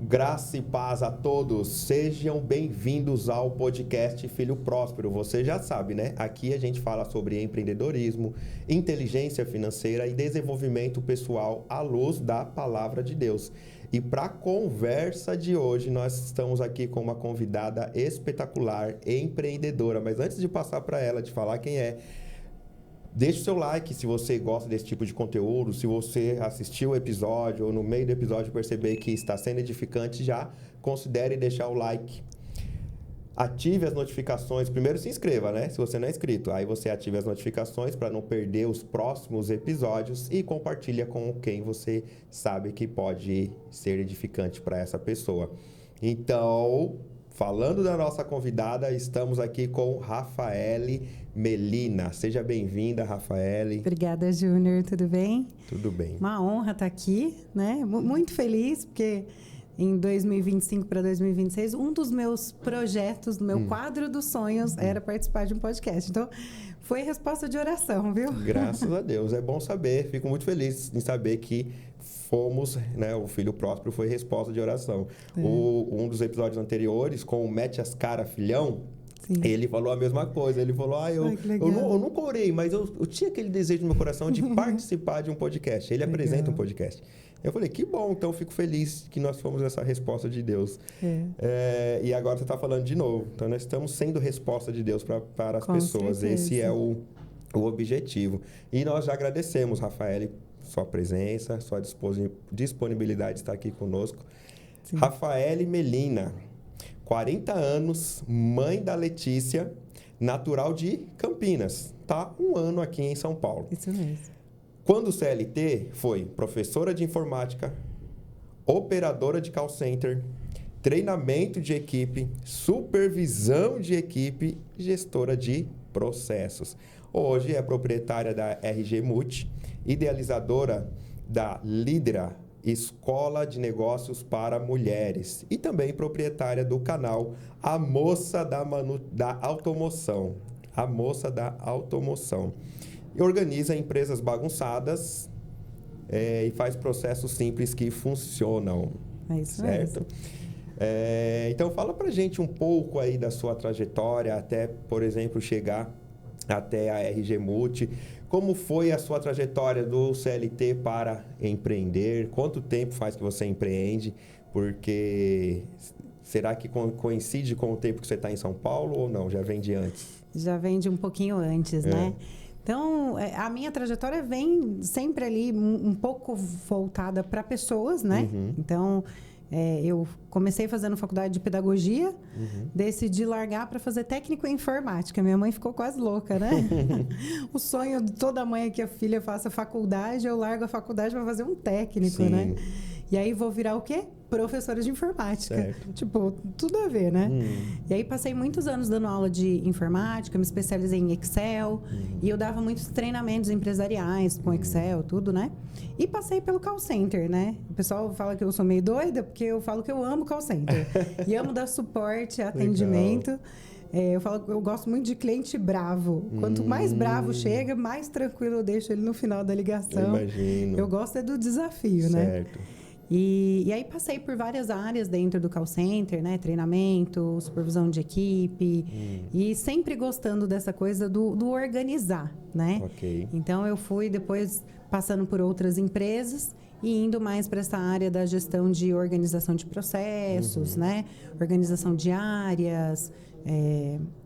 Graça e paz a todos, sejam bem-vindos ao podcast Filho Próspero. Você já sabe, né? Aqui a gente fala sobre empreendedorismo, inteligência financeira e desenvolvimento pessoal à luz da Palavra de Deus. E para a conversa de hoje, nós estamos aqui com uma convidada espetacular, empreendedora. Mas antes de passar para ela, de falar quem é, deixe o seu like se você gosta desse tipo de conteúdo. Se você assistiu o episódio ou no meio do episódio perceber que está sendo edificante, já considere deixar o like. Ative as notificações. Primeiro se inscreva, né? Se você não é inscrito. Aí você ative as notificações para não perder os próximos episódios e compartilha com quem você sabe que pode ser edificante para essa pessoa. Então, falando da nossa convidada, estamos aqui com Rafaele Melina. Seja bem-vinda, Rafaele. Obrigada, Júnior. Tudo bem? Tudo bem. Uma honra estar aqui, né? Muito feliz, porque em 2025 para 2026, um dos meus projetos, do meu quadro dos sonhos, era participar de um podcast. Então, foi resposta de oração, viu? Graças a Deus. É bom saber. Fico muito feliz em saber que fomos, né? O Filho Próspero foi resposta de oração. Um dos episódios anteriores, com o Mete as Cara Filhão, sim, ele falou a mesma coisa. Ele falou, eu nunca orei, mas eu tinha aquele desejo no meu coração de participar de um podcast. Ele apresenta um podcast. Eu falei, que bom, então fico feliz que nós fomos essa resposta de Deus. E agora você está falando de novo. Então, nós estamos sendo resposta de Deus para as pessoas. Certeza. Esse é o objetivo. E nós já agradecemos, Rafaele, sua presença, sua disponibilidade de estar aqui conosco. Sim. Rafaele Melina, 40 anos, mãe da Letícia, natural de Campinas. Tá 1 ano aqui em São Paulo. Isso mesmo. Quando CLT, foi professora de informática, operadora de call center, treinamento de equipe, supervisão de equipe, gestora de processos. Hoje é proprietária da RG Multi, idealizadora da Lidera, Escola de Negócios para Mulheres, e também proprietária do canal A Moça da Automoção. A Moça da Automoção. E organiza empresas bagunçadas e faz processos simples que funcionam. É isso certo? mesmo. Então, fala pra gente um pouco aí da sua trajetória até, por exemplo, chegar até a RG Multi. Como foi a sua trajetória do CLT para empreender? Quanto tempo faz que você empreende? Porque será que coincide com o tempo que você está em São Paulo ou não? Já vem de antes? Já vem de um pouquinho antes, né? Então, a minha trajetória vem sempre ali um pouco voltada para pessoas, né? Então, eu comecei fazendo faculdade de pedagogia, decidi largar para fazer técnico em informática. Minha mãe ficou quase louca, né? O sonho de toda mãe é que a filha faça faculdade, eu largo a faculdade para fazer um técnico, sim, né? E aí vou virar o quê? Professora de informática. Certo. Tipo, tudo a ver, né? E aí passei muitos anos dando aula de informática, me especializei em Excel, e eu dava muitos treinamentos empresariais com Excel, tudo, né? E passei pelo call center, né? O pessoal fala que eu sou meio doida, porque eu falo que eu amo call center. E amo dar suporte, atendimento. Eu gosto muito de cliente bravo. Quanto mais bravo chega, mais tranquilo eu deixo ele no final da ligação. Eu imagino. Eu gosto do desafio, né? Certo. E aí passei por várias áreas dentro do call center, né? Treinamento, supervisão de equipe. E sempre gostando dessa coisa do organizar, né? Ok. Então, eu fui depois passando por outras empresas e indo mais para essa área da gestão de organização de processos, né? Organização de áreas.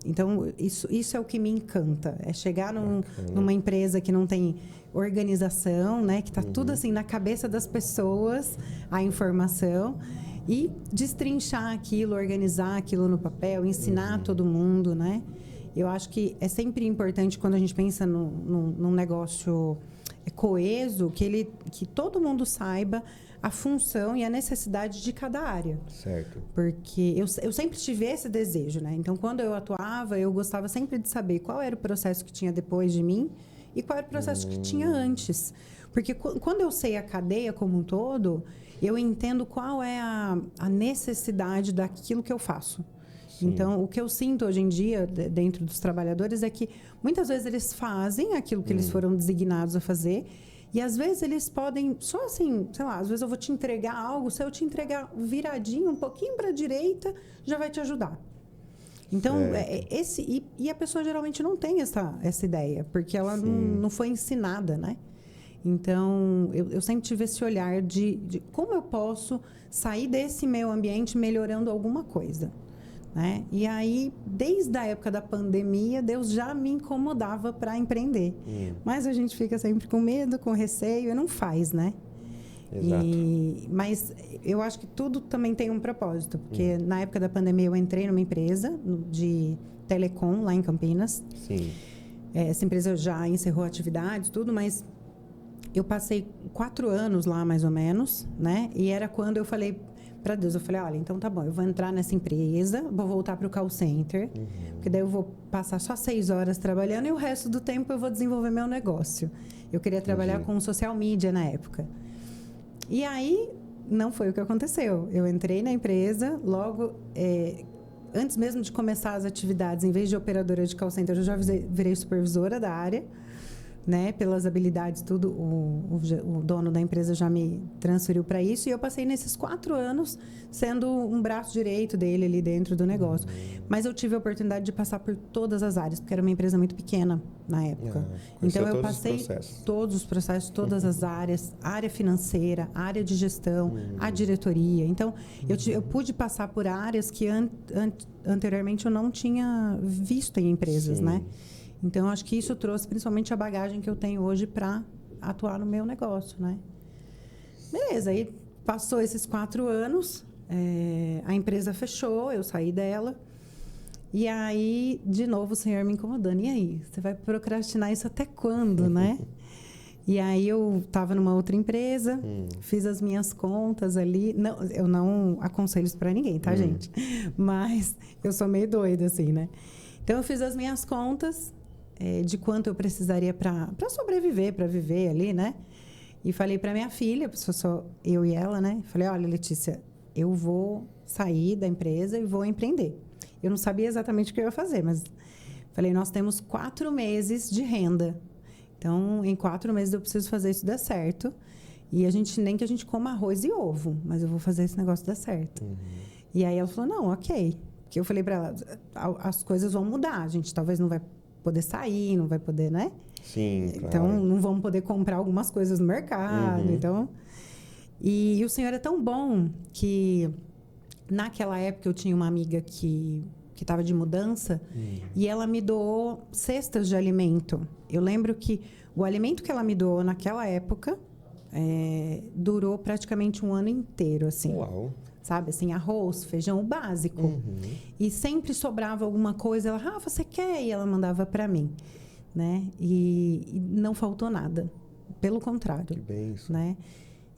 Então, isso é o que me encanta. É chegar numa empresa que não tem organização, né? Que está tudo assim na cabeça das pessoas, a informação. E destrinchar aquilo, organizar aquilo no papel, ensinar todo mundo, né? Eu acho que é sempre importante quando a gente pensa num negócio coeso, que todo mundo saiba a função e a necessidade de cada área. Certo. Porque eu sempre tive esse desejo, né? Então, quando eu atuava, eu gostava sempre de saber qual era o processo que tinha depois de mim e qual era o processo que tinha antes. Porque quando eu sei a cadeia como um todo, eu entendo qual é a necessidade daquilo que eu faço. Sim. Então, o que eu sinto hoje em dia dentro dos trabalhadores é que muitas vezes eles fazem aquilo que eles foram designados a fazer E às vezes eles podem, só assim, sei lá, às vezes eu vou te entregar algo, se eu te entregar viradinho, um pouquinho para a direita, já vai te ajudar. Então, e a pessoa geralmente não tem essa ideia, porque ela não foi ensinada, né? Então, eu sempre tive esse olhar de como eu posso sair desse meu ambiente melhorando alguma coisa, né? E aí, desde a época da pandemia, Deus já me incomodava para empreender. Mas a gente fica sempre com medo, com receio, e não faz, né? Exato. Mas eu acho que tudo também tem um propósito, porque na época da pandemia eu entrei numa empresa de telecom lá em Campinas. Sim. Essa empresa já encerrou atividades, tudo, mas eu passei 4 anos lá, mais ou menos, né? E era quando eu falei para Deus, eu falei, olha, então tá bom, eu vou entrar nessa empresa, vou voltar para o call center, porque daí eu vou passar só 6 horas trabalhando e o resto do tempo eu vou desenvolver meu negócio. Eu queria trabalhar com social media na época. E aí, não foi o que aconteceu. Eu entrei na empresa, logo, antes mesmo de começar as atividades, em vez de operadora de call center, eu já virei supervisora da área, né? Pelas habilidades, tudo, o dono da empresa já me transferiu para isso. E eu passei nesses 4 anos sendo um braço direito dele ali dentro do negócio. Mas eu tive a oportunidade de passar por todas as áreas, porque era uma empresa muito pequena na época. Então, eu passei todos os processos, todas as áreas, área financeira, área de gestão, a diretoria. Então, eu pude passar por áreas que anteriormente eu não tinha visto em empresas, né? Então, acho que isso trouxe principalmente a bagagem que eu tenho hoje para atuar no meu negócio, né? Beleza, aí passou esses 4 anos, a empresa fechou, eu saí dela. E aí, de novo, o Senhor me incomodando. E aí, você vai procrastinar isso até quando, né? E aí, eu estava numa outra empresa, fiz as minhas contas ali. Não, eu não aconselho isso para ninguém, tá, gente? Mas eu sou meio doida, assim, né? Então, eu fiz as minhas contas de quanto eu precisaria para sobreviver, para viver ali, né? E falei para minha filha, só eu e ela, né? Falei, olha, Letícia, eu vou sair da empresa e vou empreender. Eu não sabia exatamente o que eu ia fazer, mas falei, nós temos 4 meses de renda. Então, em 4 meses eu preciso fazer isso dar certo. E nem que a gente coma arroz e ovo, mas eu vou fazer esse negócio dar certo. E aí ela falou, não, ok. Porque eu falei para ela, as coisas vão mudar. A gente talvez não vai poder sair, não vai poder, né? Sim, claro. Então, não vamos poder comprar algumas coisas no mercado. Então, e o Senhor é tão bom que naquela época eu tinha uma amiga que estava de mudança e ela me doou cestas de alimento. Eu lembro que o alimento que ela me doou naquela época durou praticamente um ano inteiro, assim. Uau! Sabe, assim, arroz, feijão, o básico. E sempre sobrava alguma coisa. Ela, Rafa, você quer? E ela mandava para mim, né? E não faltou nada. Pelo contrário. Que bênção. Né?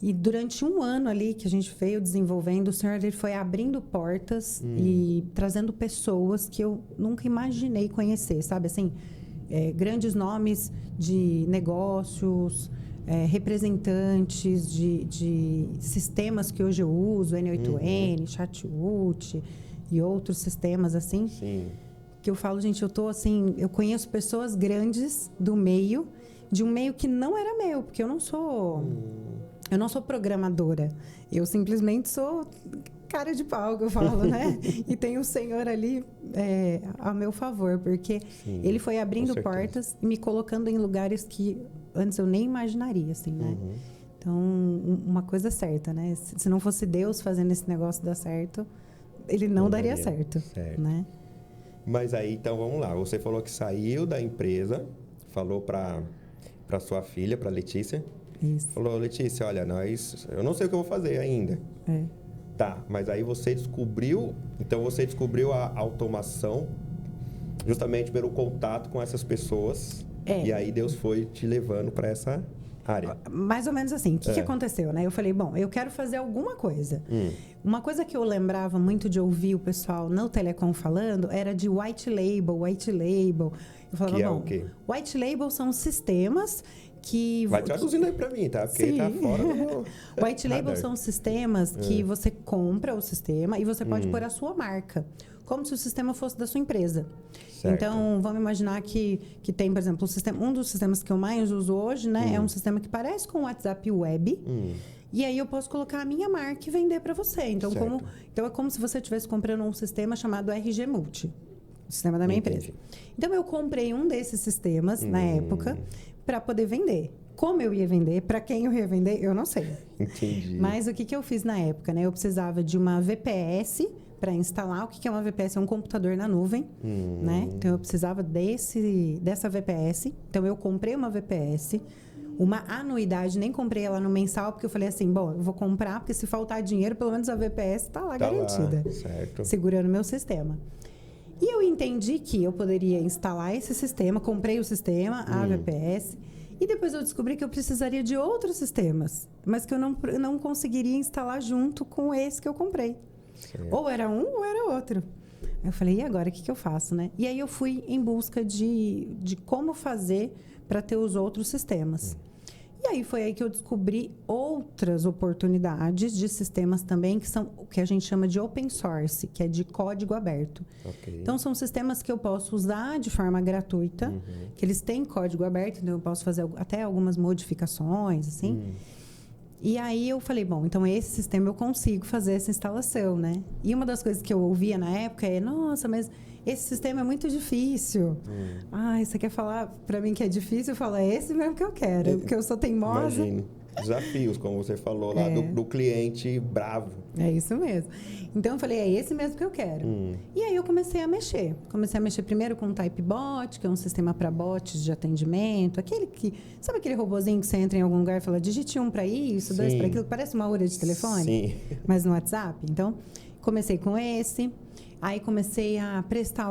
E durante um ano ali que a gente veio desenvolvendo, o Senhor ele foi abrindo portas e trazendo pessoas que eu nunca imaginei conhecer, sabe? Assim, grandes nomes de negócios, representantes de sistemas que hoje eu uso, N8N, Chatwood e outros sistemas assim. Sim. Que eu falo, gente, eu conheço pessoas grandes do meio, de um meio que não era meu, porque eu não sou programadora. Eu simplesmente sou cara de pau, que eu falo, né? E tem o Senhor ali a meu favor, porque Ele foi abrindo portas e me colocando em lugares que antes eu nem imaginaria, assim, né? Então, uma coisa certa, né? Se não fosse Deus fazendo esse negócio dar certo, ele não daria certo, né? Mas aí, então, vamos lá. Você falou que saiu da empresa, falou para sua filha, para Letícia. Isso. Falou, Letícia, olha, eu não sei o que eu vou fazer ainda. Tá, mas aí você descobriu a automação justamente pelo contato com essas pessoas. E aí Deus foi te levando para essa área. Mais ou menos assim. O que aconteceu, né? Eu falei, bom, eu quero fazer alguma coisa. Uma coisa que eu lembrava muito de ouvir o pessoal no Telecom falando era de white label. Eu falava, que é bom, o quê? White label são sistemas que... Vai traduzindo aí para mim, tá? Porque Sim. tá fora do... White Label são sistemas que você compra o sistema e você pode pôr a sua marca, como se o sistema fosse da sua empresa. Certo. Então, vamos imaginar que tem, por exemplo, um dos sistemas que eu mais uso hoje, né? É um sistema que parece com o WhatsApp Web. E aí eu posso colocar a minha marca e vender para você. Então, é como se você estivesse comprando um sistema chamado RG Multi, o sistema da minha empresa. Então, eu comprei um desses sistemas na época para poder vender. Como eu ia vender, para quem eu ia vender, eu não sei. Entendi. Mas o que eu fiz na época, né? Eu precisava de uma VPS para instalar. O que é uma VPS? É um computador na nuvem, né? Então, eu precisava dessa VPS. Então, eu comprei uma VPS, uma anuidade, nem comprei ela no mensal, porque eu falei assim, bom, eu vou comprar, porque se faltar dinheiro, pelo menos a VPS está lá garantida, certo. Segurando o meu sistema. E eu entendi que eu poderia instalar esse sistema, comprei o sistema, a VPS, e depois eu descobri que eu precisaria de outros sistemas, mas que eu não conseguiria instalar junto com esse que eu comprei. Certo. Ou era um ou era outro. Aí eu falei, e agora, o que eu faço, né? E aí eu fui em busca de como fazer para ter os outros sistemas. E aí foi aí que eu descobri outras oportunidades de sistemas também, que são o que a gente chama de open source, que é de código aberto. Okay. Então, são sistemas que eu posso usar de forma gratuita, que eles têm código aberto, então eu posso fazer até algumas modificações, assim. E aí eu falei, bom, então esse sistema eu consigo fazer essa instalação, né? E uma das coisas que eu ouvia na época é, nossa, mas esse sistema é muito difícil. Você quer falar para mim que é difícil? Eu falo, é esse mesmo que eu quero, porque eu sou teimosa. Imagino. Desafios, como você falou lá, do cliente bravo. É isso mesmo. Então, eu falei, é esse mesmo que eu quero. E aí, eu comecei a mexer. Comecei a mexer primeiro com o Typebot, que é um sistema para bots de atendimento. Sabe aquele robozinho que você entra em algum lugar e fala, digite 1 para isso, 2 para aquilo, que parece uma hora de telefone? Sim. Mas no WhatsApp. Então, comecei com esse. Aí, comecei a prestar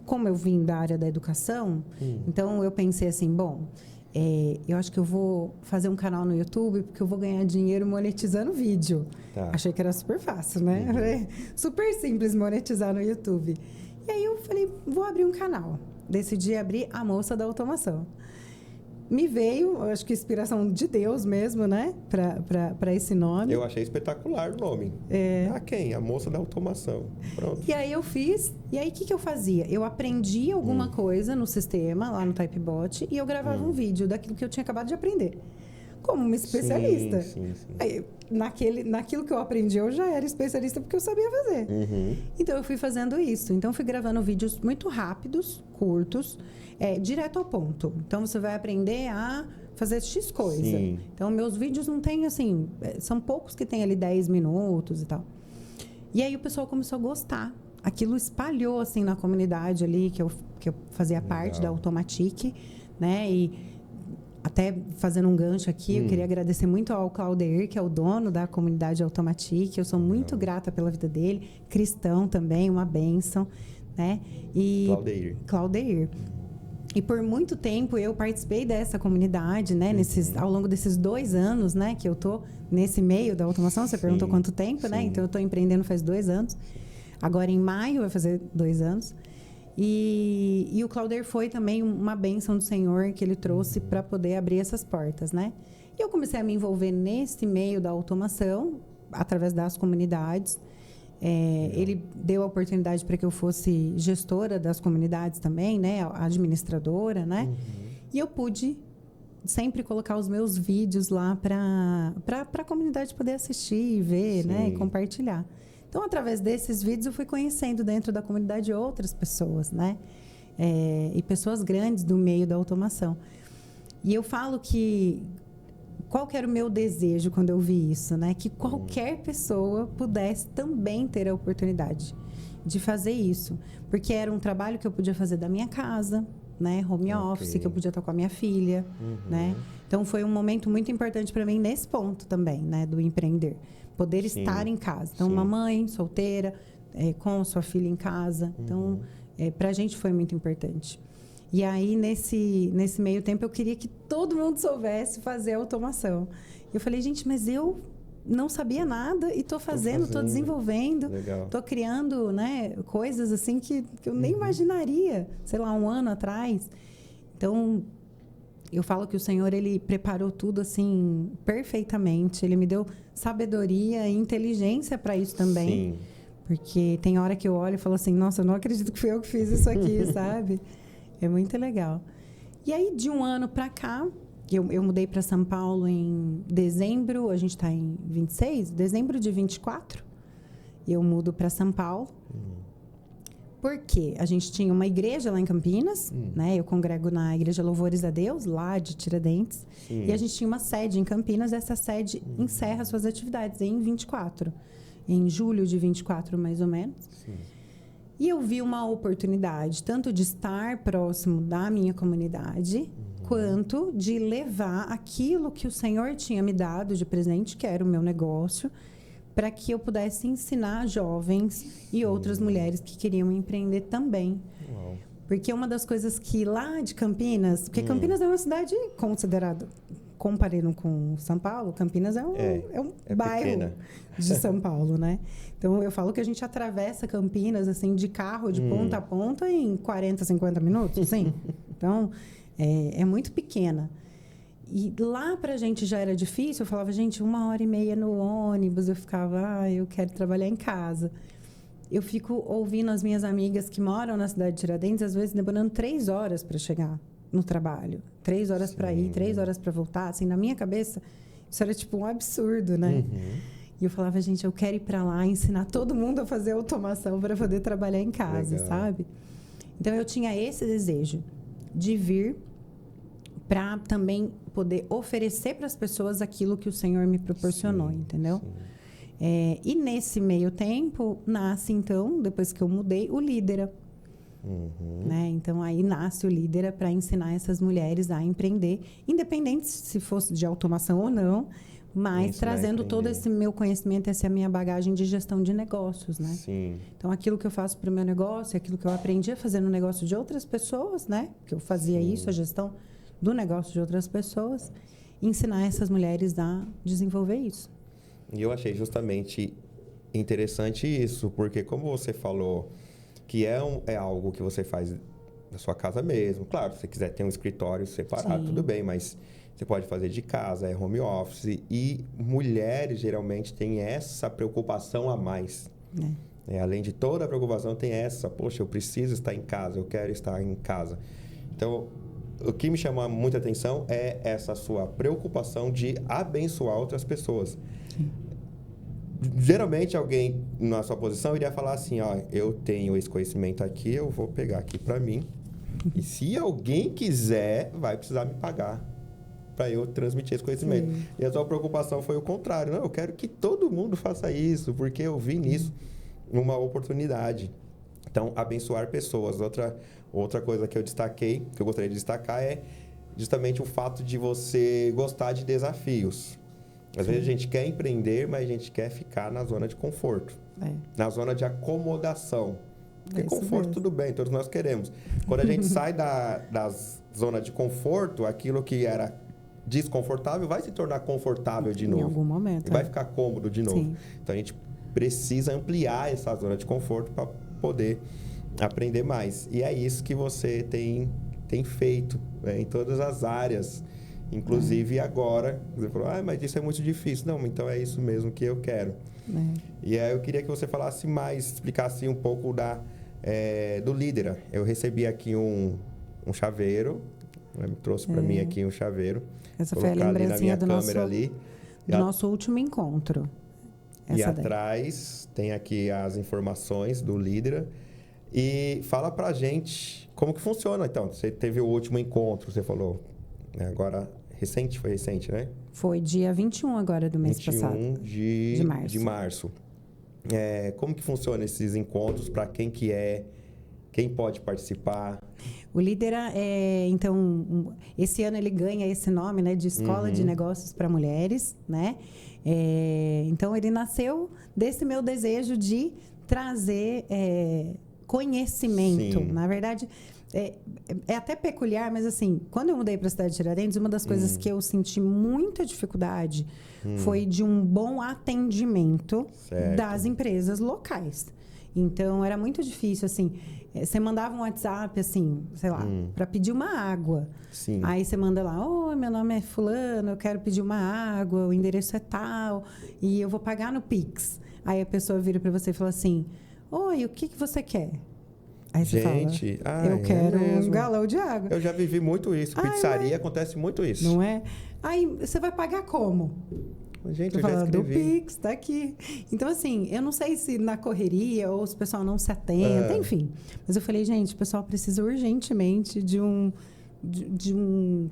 como eu vim da área da educação, então, eu pensei assim, bom... eu acho que eu vou fazer um canal no YouTube porque eu vou ganhar dinheiro monetizando vídeo. Tá. Achei que era super fácil, né? Super simples monetizar no YouTube. E aí eu falei, vou abrir um canal. Decidi abrir A Moça da Automação. Me veio, acho que inspiração de Deus mesmo, né? Para esse nome. Eu achei espetacular o nome. A Moça da Automação. Pronto. E aí eu fiz. E aí o que eu fazia? Eu aprendi alguma coisa no sistema, lá no Typebot, e eu gravava um vídeo daquilo que eu tinha acabado de aprender. Como uma especialista. Sim. Aí, naquilo que eu aprendi, eu já era especialista porque eu sabia fazer. Então, eu fui fazendo isso. Então, eu fui gravando vídeos muito rápidos, curtos, direto ao ponto. Então, você vai aprender a fazer X coisa. Sim. Então, meus vídeos não tem, assim... são poucos que tem ali 10 minutos e tal. E aí, o pessoal começou a gostar. Aquilo espalhou, assim, na comunidade ali, que eu fazia parte da Automatic, né? E... até fazendo um gancho aqui, eu queria agradecer muito ao Claudeir, que é o dono da comunidade Automatic. Eu sou muito grata pela vida dele. Cristão também, uma bênção, né? Claudeir. E por muito tempo eu participei dessa comunidade, né? Ao longo desses 2 anos, né? Que eu tô nesse meio da automação. Você perguntou quanto tempo, né? Então, eu tô empreendendo faz 2 anos. Agora, em maio, vai fazer 2 anos. E o Claudeir foi também uma bênção do Senhor que ele trouxe para poder abrir essas portas, né? E eu comecei a me envolver nesse meio da automação, através das comunidades. Ele deu a oportunidade para que eu fosse gestora das comunidades também, né? Administradora, né? E eu pude sempre colocar os meus vídeos lá para a comunidade poder assistir, ver, né? E compartilhar. Então, através desses vídeos, eu fui conhecendo dentro da comunidade outras pessoas, né? E pessoas grandes do meio da automação. E eu falo que... qual que era o meu desejo quando eu vi isso, né? Que qualquer pessoa pudesse também ter a oportunidade de fazer isso. Porque era um trabalho que eu podia fazer da minha casa, né? Home office, que eu podia estar com a minha filha, né? Então, foi um momento muito importante para mim nesse ponto também, né? Do empreender. Poder estar em casa. Então, uma mãe solteira, com sua filha em casa. Então, para a gente foi muito importante. E aí, nesse meio tempo, eu queria que todo mundo soubesse fazer automação. Eu falei, gente, mas eu não sabia nada e estou fazendo, estou desenvolvendo, estou criando, né, coisas assim que eu nem imaginaria, sei lá, 1 ano atrás. Então, eu falo que o Senhor, Ele preparou tudo, assim, perfeitamente. Ele me deu sabedoria e inteligência para isso também. Sim. Porque tem hora que eu olho e falo assim, nossa, eu não acredito que fui eu que fiz isso aqui, sabe? É muito legal. E aí, de um ano para cá, eu mudei para São Paulo em dezembro, a gente está em 26, dezembro de 24, eu mudo para São Paulo. Porque a gente tinha uma igreja lá em Campinas, né? Eu congrego na Igreja Louvores a Deus, lá de Tiradentes. Sim. E a gente tinha uma sede em Campinas, essa sede encerra suas atividades em 24. Em julho de 24, mais ou menos. Sim. E eu vi uma oportunidade, tanto de estar próximo da minha comunidade, quanto de levar aquilo que o Senhor tinha me dado de presente, que era o meu negócio, para que eu pudesse ensinar jovens e outras mulheres que queriam empreender também. Uau. Porque uma das coisas que lá de Campinas... Porque Campinas é uma cidade considerada... Comparando com São Paulo, Campinas é um bairro pequena. de São Paulo, né? Então, eu falo que a gente atravessa Campinas, assim, de carro, de ponta a ponta, em 40, 50 minutos, assim. Então, é muito pequena. E lá pra gente já era difícil. Eu falava, gente, 1h30 no ônibus. Eu ficava, eu quero trabalhar em casa. Eu fico ouvindo as minhas amigas que moram na cidade de Tiradentes, às vezes demorando 3 horas para chegar no trabalho. 3 horas para ir, 3 horas para voltar. Assim, na minha cabeça, isso era tipo um absurdo, né? E eu falava, gente, eu quero ir para lá, ensinar todo mundo a fazer automação para poder trabalhar em casa, sabe? Então, eu tinha esse desejo de vir para também poder oferecer para as pessoas aquilo que o Senhor me proporcionou, entendeu? E nesse meio tempo, nasce, então, depois que eu mudei, o Lídera. Né? Então, aí nasce o Lídera para ensinar essas mulheres a empreender, independente se fosse de automação ou não, mas trazendo todo esse meu conhecimento, essa minha bagagem de gestão de negócios, né? Sim. Então, aquilo que eu faço para o meu negócio, aquilo que eu aprendi a fazer no negócio de outras pessoas, né? Que eu fazia isso, a gestão do negócio de outras pessoas, ensinar essas mulheres a desenvolver isso. E eu achei justamente interessante isso, porque como você falou que é algo que você faz na sua casa mesmo. Claro, se você quiser ter um escritório separado, tudo bem, mas você pode fazer de casa, é home office. E mulheres, geralmente, têm essa preocupação a mais. Além de toda a preocupação, tem essa. Poxa, eu preciso estar em casa, eu quero estar em casa. Então, o que me chama muita atenção é essa sua preocupação de abençoar outras pessoas. Geralmente, alguém na sua posição iria falar assim, ó, eu tenho esse conhecimento aqui, eu vou pegar aqui para mim. E se alguém quiser, vai precisar me pagar para eu transmitir esse conhecimento. E a sua preocupação foi o contrário. Não, eu quero que todo mundo faça isso, porque eu vi nisso uma oportunidade. Então, abençoar pessoas. Outra coisa que eu destaquei, que eu gostaria de destacar, é justamente o fato de você gostar de desafios. Às vezes a gente quer empreender, mas a gente quer ficar na zona de conforto. Na zona de acomodação. Porque conforto tudo bem, todos nós queremos. Quando a gente sai da zona de conforto, aquilo que era desconfortável vai se tornar confortável de novo. Em algum momento. E vai ficar cômodo de novo. Sim. Então a gente precisa ampliar essa zona de conforto para poder aprender mais. E é isso que você tem feito, né, em todas as áreas. Inclusive agora, você falou, mas isso é muito difícil. Não, então é isso mesmo que eu quero. E aí eu queria que você falasse mais, explicasse um pouco do Lídera. Eu recebi aqui um chaveiro, me trouxe para mim aqui um chaveiro. Essa foi a lembrancinha do nosso último encontro. E atrás tem aqui as informações do Lídera. E fala pra gente como que funciona. Então, você teve o último encontro, você falou, né? Agora... Foi recente, né? Foi dia 21 agora do mês passado. 21 de março. Como que funciona esses encontros? Para quem quem pode participar? O Lídera, então, esse ano ele ganha esse nome, né? De Escola de Negócios para Mulheres, né? Então, ele nasceu desse meu desejo de trazer conhecimento. Sim. Na verdade... é até peculiar, mas assim, quando eu mudei para a cidade de Tiradentes, uma das coisas que eu senti muita dificuldade foi de um bom atendimento das empresas locais. Então, era muito difícil, assim, você mandava um WhatsApp, assim, sei lá, para pedir uma água. Sim. Aí você manda lá, meu nome é fulano, eu quero pedir uma água, o endereço é tal, e eu vou pagar no Pix. Aí a pessoa vira para você e fala assim, oi, o que você quer? Aí você fala, eu quero um galão de água. Eu já vivi muito isso. Pizzaria acontece muito isso. Não é? Aí você vai pagar como? Gente, eu já escrevi. Do Pix, tá aqui. Então, assim, eu não sei se na correria ou se o pessoal não se atenta, enfim. Mas eu falei, gente, o pessoal precisa urgentemente de um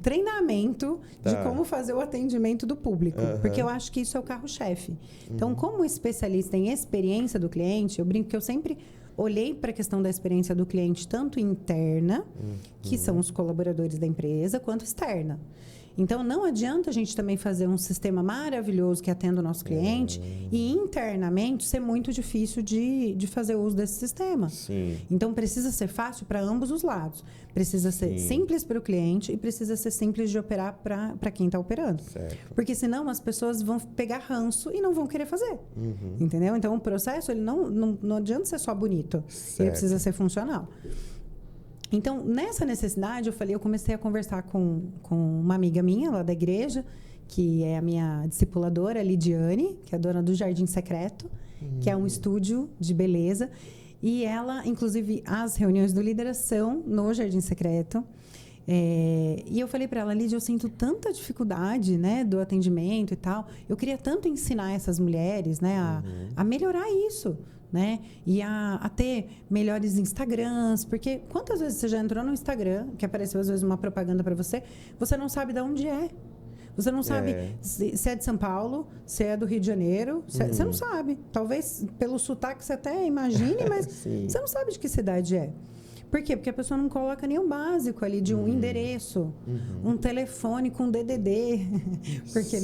treinamento de como fazer o atendimento do público. Porque eu acho que isso é o carro-chefe. Então, como especialista em experiência do cliente, eu brinco que eu sempre olhei para a questão da experiência do cliente, tanto interna, que são os colaboradores da empresa, quanto externa. Então, não adianta a gente também fazer um sistema maravilhoso que atenda o nosso cliente e internamente ser muito difícil de fazer uso desse sistema. Sim. Então, precisa ser fácil para ambos os lados. Precisa ser simples para o cliente e precisa ser simples de operar para quem está operando. Certo. Porque senão as pessoas vão pegar ranço e não vão querer fazer. Entendeu? Então, o processo ele não adianta ser só bonito. Certo. Ele precisa ser funcional. Então, nessa necessidade, eu comecei a conversar com uma amiga minha lá da igreja, que é a minha discipuladora, Lidiane, que é dona do Jardim Secreto, que é um estúdio de beleza. E ela, inclusive, as reuniões do líder são no Jardim Secreto. E eu falei para ela, Lídia, eu sinto tanta dificuldade, né, do atendimento e tal. Eu queria tanto ensinar essas mulheres, né, a melhorar isso, né? E a ter melhores Instagrams, porque quantas vezes você já entrou no Instagram, que apareceu às vezes uma propaganda para você, você não sabe de onde é. Você não sabe se é de São Paulo, se é do Rio de Janeiro, você não sabe. Talvez pelo sotaque você até imagine, mas você não sabe de que cidade é. Por quê? Porque a pessoa não coloca nenhum básico ali de um endereço, um telefone com DDD. Porque,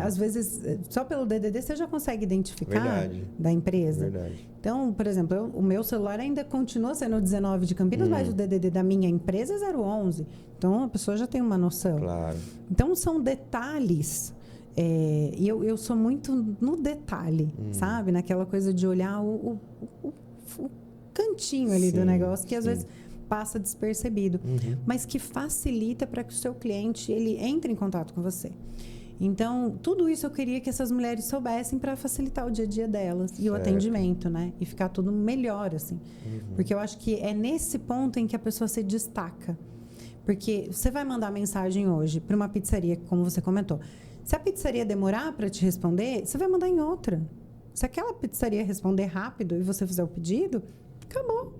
às vezes, só pelo DDD você já consegue identificar da empresa. Verdade. Então, por exemplo, o meu celular ainda continua sendo o 19 de Campinas, mas o DDD da minha empresa é 011. Então, a pessoa já tem uma noção. Claro. Então, são detalhes. E eu sou muito no detalhe, sabe? Naquela coisa de olhar o cantinho ali do negócio, que às vezes passa despercebido, mas que facilita para que o seu cliente ele entre em contato com você. Então, tudo isso eu queria que essas mulheres soubessem para facilitar o dia a dia delas e o atendimento, né? E ficar tudo melhor, assim. Porque eu acho que é nesse ponto em que a pessoa se destaca. Porque você vai mandar mensagem hoje para uma pizzaria, como você comentou. Se a pizzaria demorar para te responder, você vai mandar em outra. Se aquela pizzaria responder rápido e você fizer o pedido, acabou.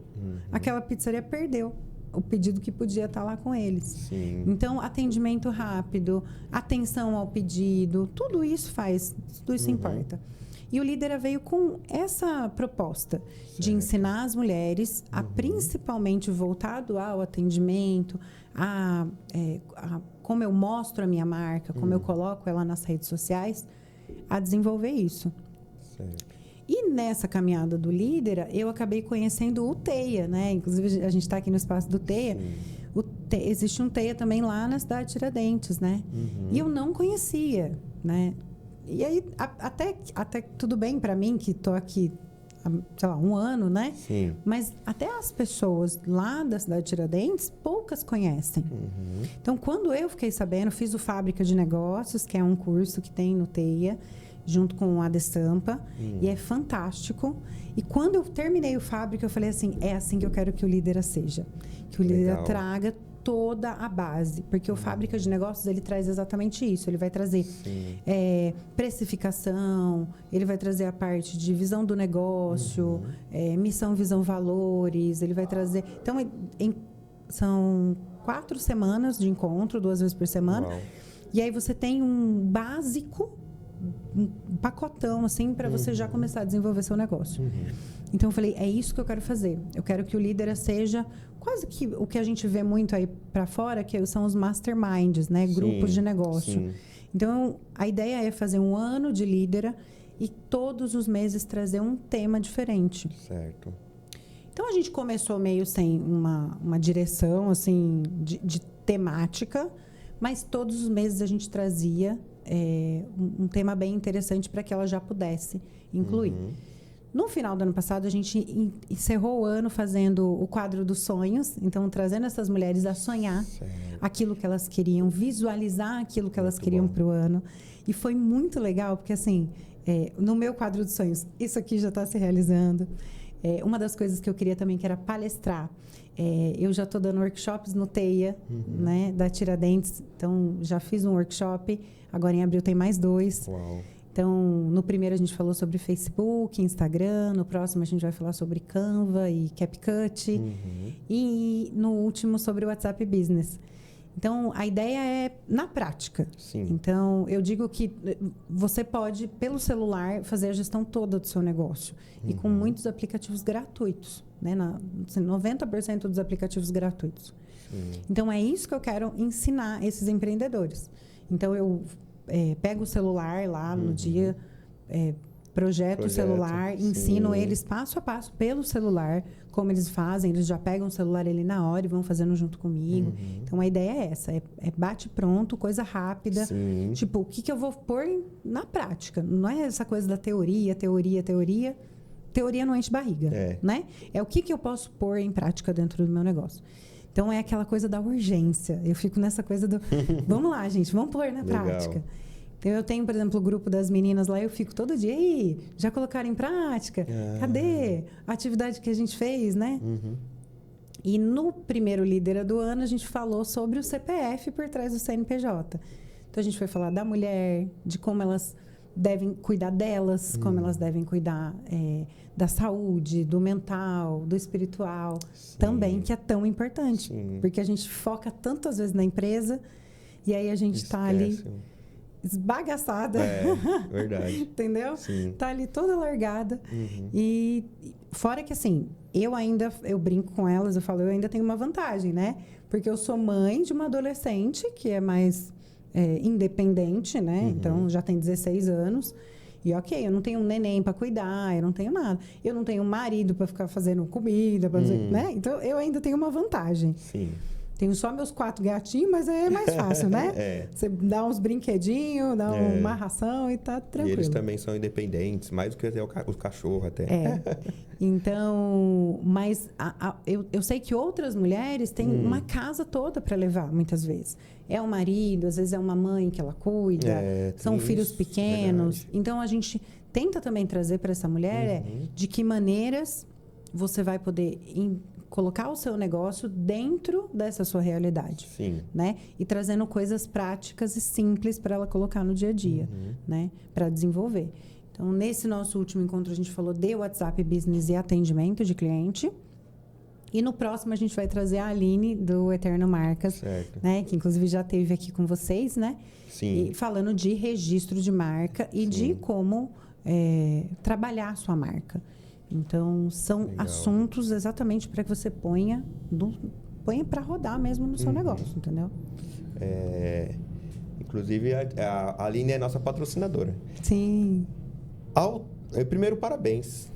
Aquela pizzaria perdeu o pedido que podia estar lá com eles. Sim. Então, atendimento rápido, atenção ao pedido, tudo isso importa. E o Lidera veio com essa proposta de ensinar as mulheres a principalmente voltado ao atendimento, a como eu mostro a minha marca, como eu coloco ela nas redes sociais, a desenvolver isso. Certo. E nessa caminhada do Lidera, eu acabei conhecendo o TEIA, né? Inclusive, a gente está aqui no espaço do TEIA. Existe um TEIA também lá na cidade de Tiradentes, né? E eu não conhecia, né? E aí, até tudo bem para mim, que estou aqui há, sei lá, 1 ano, né? Sim. Mas até as pessoas lá da cidade de Tiradentes, poucas conhecem. Então, quando eu fiquei sabendo, fiz o Fábrica de Negócios, que é um curso que tem no TEIA, junto com a Destampa, e é fantástico. E quando eu terminei o Fábrica, eu falei assim, é assim que eu quero que o Lidera seja. Que o Lidera traga toda a base. Porque o Fábrica de Negócios, ele traz exatamente isso. Ele vai trazer precificação, ele vai trazer a parte de visão do negócio, missão, visão, valores, ele vai trazer... Então, são 4 semanas de encontro, 2 vezes por semana. Uau. E aí você tem um básico, um pacotão, assim, para você já começar a desenvolver seu negócio. Então, eu falei, é isso que eu quero fazer. Eu quero que o Lidera seja quase que o que a gente vê muito aí para fora, que são os masterminds, né? Grupos de negócio. Sim. Então, a ideia é fazer 1 ano de Lidera e todos os meses trazer um tema diferente. Certo. Então, a gente começou meio sem uma direção, assim, de temática, mas todos os meses a gente trazia um tema bem interessante para que ela já pudesse incluir. No final do ano passado, a gente encerrou o ano fazendo o quadro dos sonhos. Então, trazendo essas mulheres a sonhar aquilo que elas queriam, visualizar aquilo que elas queriam para o ano. E foi muito legal, porque assim, no meu quadro dos sonhos, isso aqui já está se realizando. Uma das coisas que eu queria também, que era palestrar. Eu já estou dando workshops no TEIA, né, da Tiradentes. Então, já fiz um workshop. Agora, em abril, tem mais 2. Uau. Então, no primeiro a gente falou sobre Facebook, Instagram. No próximo a gente vai falar sobre Canva e CapCut. E no último sobre o WhatsApp Business. Então, a ideia é na prática. Sim. Então, eu digo que você pode, pelo celular, fazer a gestão toda do seu negócio. E com muitos aplicativos gratuitos. Né? 90% dos aplicativos gratuitos. Então, é isso que eu quero ensinar esses empreendedores. Então, eu pego o celular lá no dia, projeto o celular, ensino eles passo a passo pelo celular, como eles fazem. Eles já pegam o celular ali na hora e vão fazendo junto comigo. Então, a ideia é essa. É bate pronto, coisa rápida. Sim. Tipo, o que eu vou pôr na prática? Não é essa coisa da teoria. Teoria não enche barriga, né? É o que eu posso pôr em prática dentro do meu negócio. Então, é aquela coisa da urgência. Eu fico nessa coisa do... Vamos lá, gente, vamos pôr na prática. Então, eu tenho, por exemplo, o grupo das meninas lá, eu fico todo dia, ei, já colocaram em prática? Cadê a atividade que a gente fez, né? E no primeiro Líder do Ano, a gente falou sobre o CPF por trás do CNPJ. Então, a gente foi falar da mulher, de como elas devem cuidar delas, como elas devem cuidar da saúde, do mental, do espiritual, também, que é tão importante. Porque a gente foca tantas vezes na empresa e aí a gente está ali esbagaçada. Verdade. Entendeu? Sim. Tá ali toda largada. E fora que, assim, eu brinco com elas, eu falo, eu ainda tenho uma vantagem, né? Porque eu sou mãe de uma adolescente que é mais independente, né? Então, já tem 16 anos. E ok, eu não tenho um neném para cuidar, eu não tenho nada. Eu não tenho um marido para ficar fazendo comida, né? Então, eu ainda tenho uma vantagem. Sim. Tenho só meus 4 gatinhos, mas é mais fácil, né? Você dá uns brinquedinhos, dá uma ração e tá tranquilo. E eles também são independentes, mais do que até os cachorros até. Então, mas eu sei que outras mulheres têm uma casa toda para levar, muitas vezes. É o marido, às vezes é uma mãe que ela cuida, são filhos pequenos. Verdade. Então, a gente tenta também trazer para essa mulher de que maneiras você vai poder colocar o seu negócio dentro dessa sua realidade. Sim. Né? E trazendo coisas práticas e simples para ela colocar no dia a dia, né? Para desenvolver. Então, nesse nosso último encontro, a gente falou de WhatsApp Business e atendimento de cliente. E no próximo, a gente vai trazer a Aline, do Eterno Marcas, né? Que inclusive já esteve aqui com vocês, né? Sim. E falando de registro de marca e de como trabalhar a sua marca. Então, são assuntos exatamente para que você ponha para rodar mesmo no seu negócio, entendeu? Inclusive, a Aline é nossa patrocinadora. Sim. Primeiro, parabéns.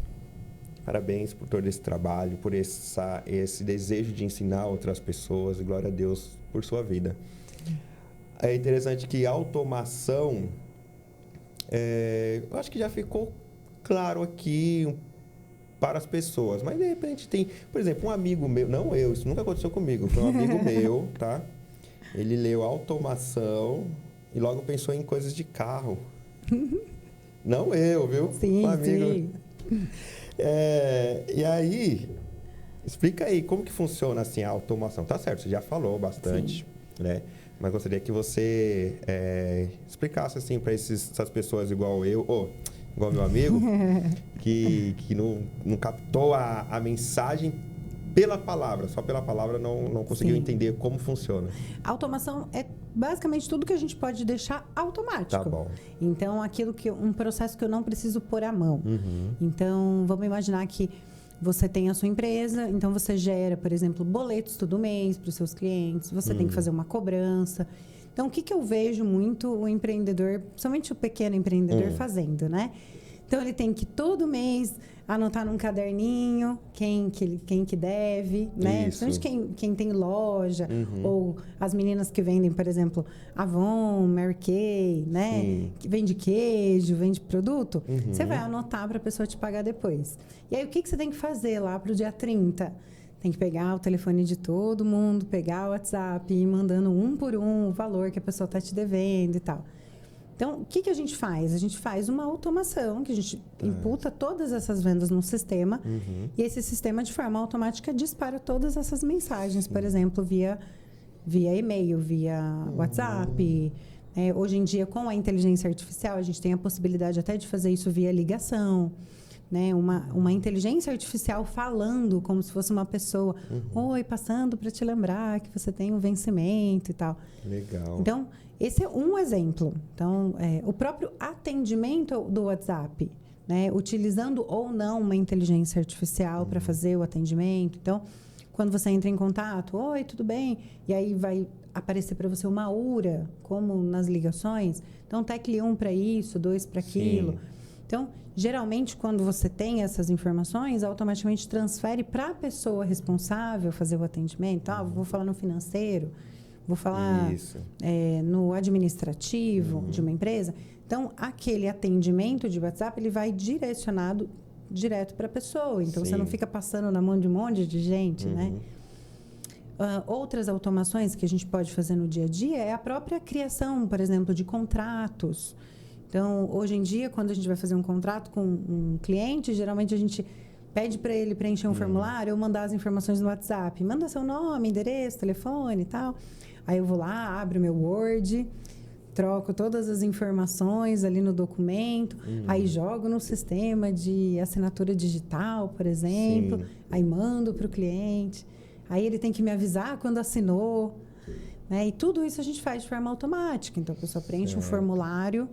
Parabéns por todo esse trabalho, por esse desejo de ensinar outras pessoas. E glória a Deus por sua vida. É interessante que a automação... eu acho que já ficou claro aqui para as pessoas. Mas, de repente, tem... Por exemplo, um amigo meu... Não eu, isso nunca aconteceu comigo. Foi um amigo meu, tá? Ele leu automação e logo pensou em coisas de carro. Não eu, viu? Sim, um amigo. sim. E aí, explica aí como que funciona assim a automação. Tá certo, você já falou bastante, né? Mas gostaria que você explicasse assim para essas pessoas igual eu, igual meu amigo, que não captou a mensagem pela palavra, só pela palavra não conseguiu entender como funciona. A automação é basicamente tudo que a gente pode deixar automático. Tá bom. Então, um processo que eu não preciso pôr a mão. Então, vamos imaginar que você tem a sua empresa, então você gera, por exemplo, boletos todo mês para os seus clientes, você tem que fazer uma cobrança. Então, o que eu vejo muito o empreendedor, principalmente o pequeno empreendedor, fazendo, né? Então, ele tem que todo mês anotar num caderninho quem que deve, né? Principalmente quem tem loja, ou as meninas que vendem, por exemplo, Avon, Mary Kay, né? Sim. Que vende queijo, vende produto. Você vai anotar para a pessoa te pagar depois. E aí, o que você tem que fazer lá para o dia 30? Tem que pegar o telefone de todo mundo, pegar o WhatsApp e ir mandando um por um o valor que a pessoa está te devendo e tal. Então, o que a gente faz? A gente faz uma automação, que a gente imputa todas essas vendas num sistema, e esse sistema, de forma automática, dispara todas essas mensagens, por exemplo, via e-mail, via WhatsApp. Hoje em dia, com a inteligência artificial, a gente tem a possibilidade até de fazer isso via ligação, né? Uma inteligência artificial falando como se fosse uma pessoa. Oi, passando para te lembrar que você tem um vencimento e tal. Legal. Então, esse é um exemplo. Então, o próprio atendimento do WhatsApp, né? Utilizando ou não uma inteligência artificial para fazer o atendimento. Então, quando você entra em contato, oi, tudo bem? E aí vai aparecer para você uma URA, como nas ligações. Então, tecle 1 para isso, 2 para aquilo. Sim. Então, geralmente, quando você tem essas informações, automaticamente transfere para a pessoa responsável fazer o atendimento. Vou falar no financeiro, vou falar no administrativo de uma empresa. Então, aquele atendimento de WhatsApp, ele vai direcionado direto para a pessoa. Então, Sim. Você não fica passando na mão de um monte de gente, né? Outras automações que a gente pode fazer no dia a dia é a própria criação, por exemplo, de contratos. Então, hoje em dia, quando a gente vai fazer um contrato com um cliente, geralmente a gente pede para ele preencher um formulário ou mandar as informações no WhatsApp. Manda seu nome, endereço, telefone e tal. Aí eu vou lá, abro meu Word, troco todas as informações ali no documento, aí jogo no sistema de assinatura digital, por exemplo, Sim. Aí mando para o cliente. Aí ele tem que me avisar quando assinou. Né? E tudo isso a gente faz de forma automática. Então, a pessoa preenche um formulário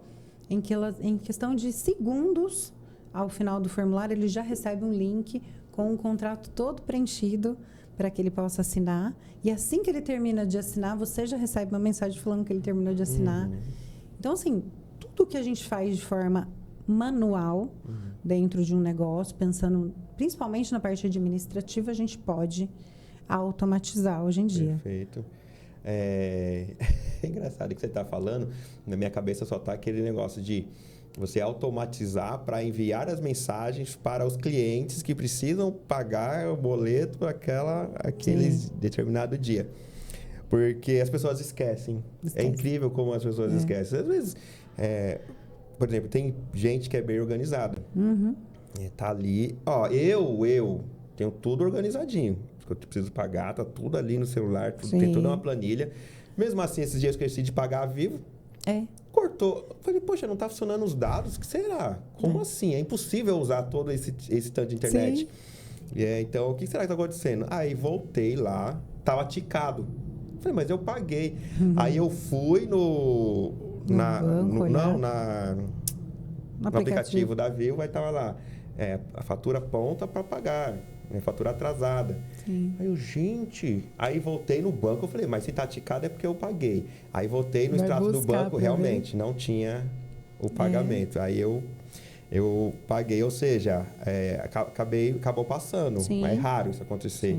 em questão de segundos, ao final do formulário, ele já recebe um link com o contrato todo preenchido para que ele possa assinar. E assim que ele termina de assinar, você já recebe uma mensagem falando que ele terminou de assinar. Então, assim, tudo que a gente faz de forma manual dentro de um negócio, pensando principalmente na parte administrativa, a gente pode automatizar hoje em dia. Perfeito. É engraçado que você está falando, na minha cabeça só está aquele negócio de você automatizar para enviar as mensagens para os clientes que precisam pagar o boleto para aquele determinado dia. Porque as pessoas esquecem. É incrível como as pessoas esquecem. Às vezes, por exemplo, tem gente que é bem organizada. Tá ali, eu tenho tudo organizadinho. Que eu preciso pagar, tá tudo ali no celular, tem toda uma planilha. Mesmo assim, esses dias que eu esqueci de pagar a Vivo, cortou. Eu falei, poxa, não tá funcionando os dados? O que será? Como assim? É impossível usar todo esse tanto de internet. Então, o que será que tá acontecendo? Aí voltei lá, tava ticado. Falei, mas eu paguei. Aí eu fui no aplicativo da Vivo, aí tava lá, a fatura pronta para pagar. Fatura atrasada. Sim. Aí eu, gente... Aí voltei no banco, eu falei, mas se tá ticado é porque eu paguei. Aí voltei no extrato do banco, realmente, não tinha o pagamento. Aí eu paguei, ou seja, acabou passando. Sim. É raro isso acontecer.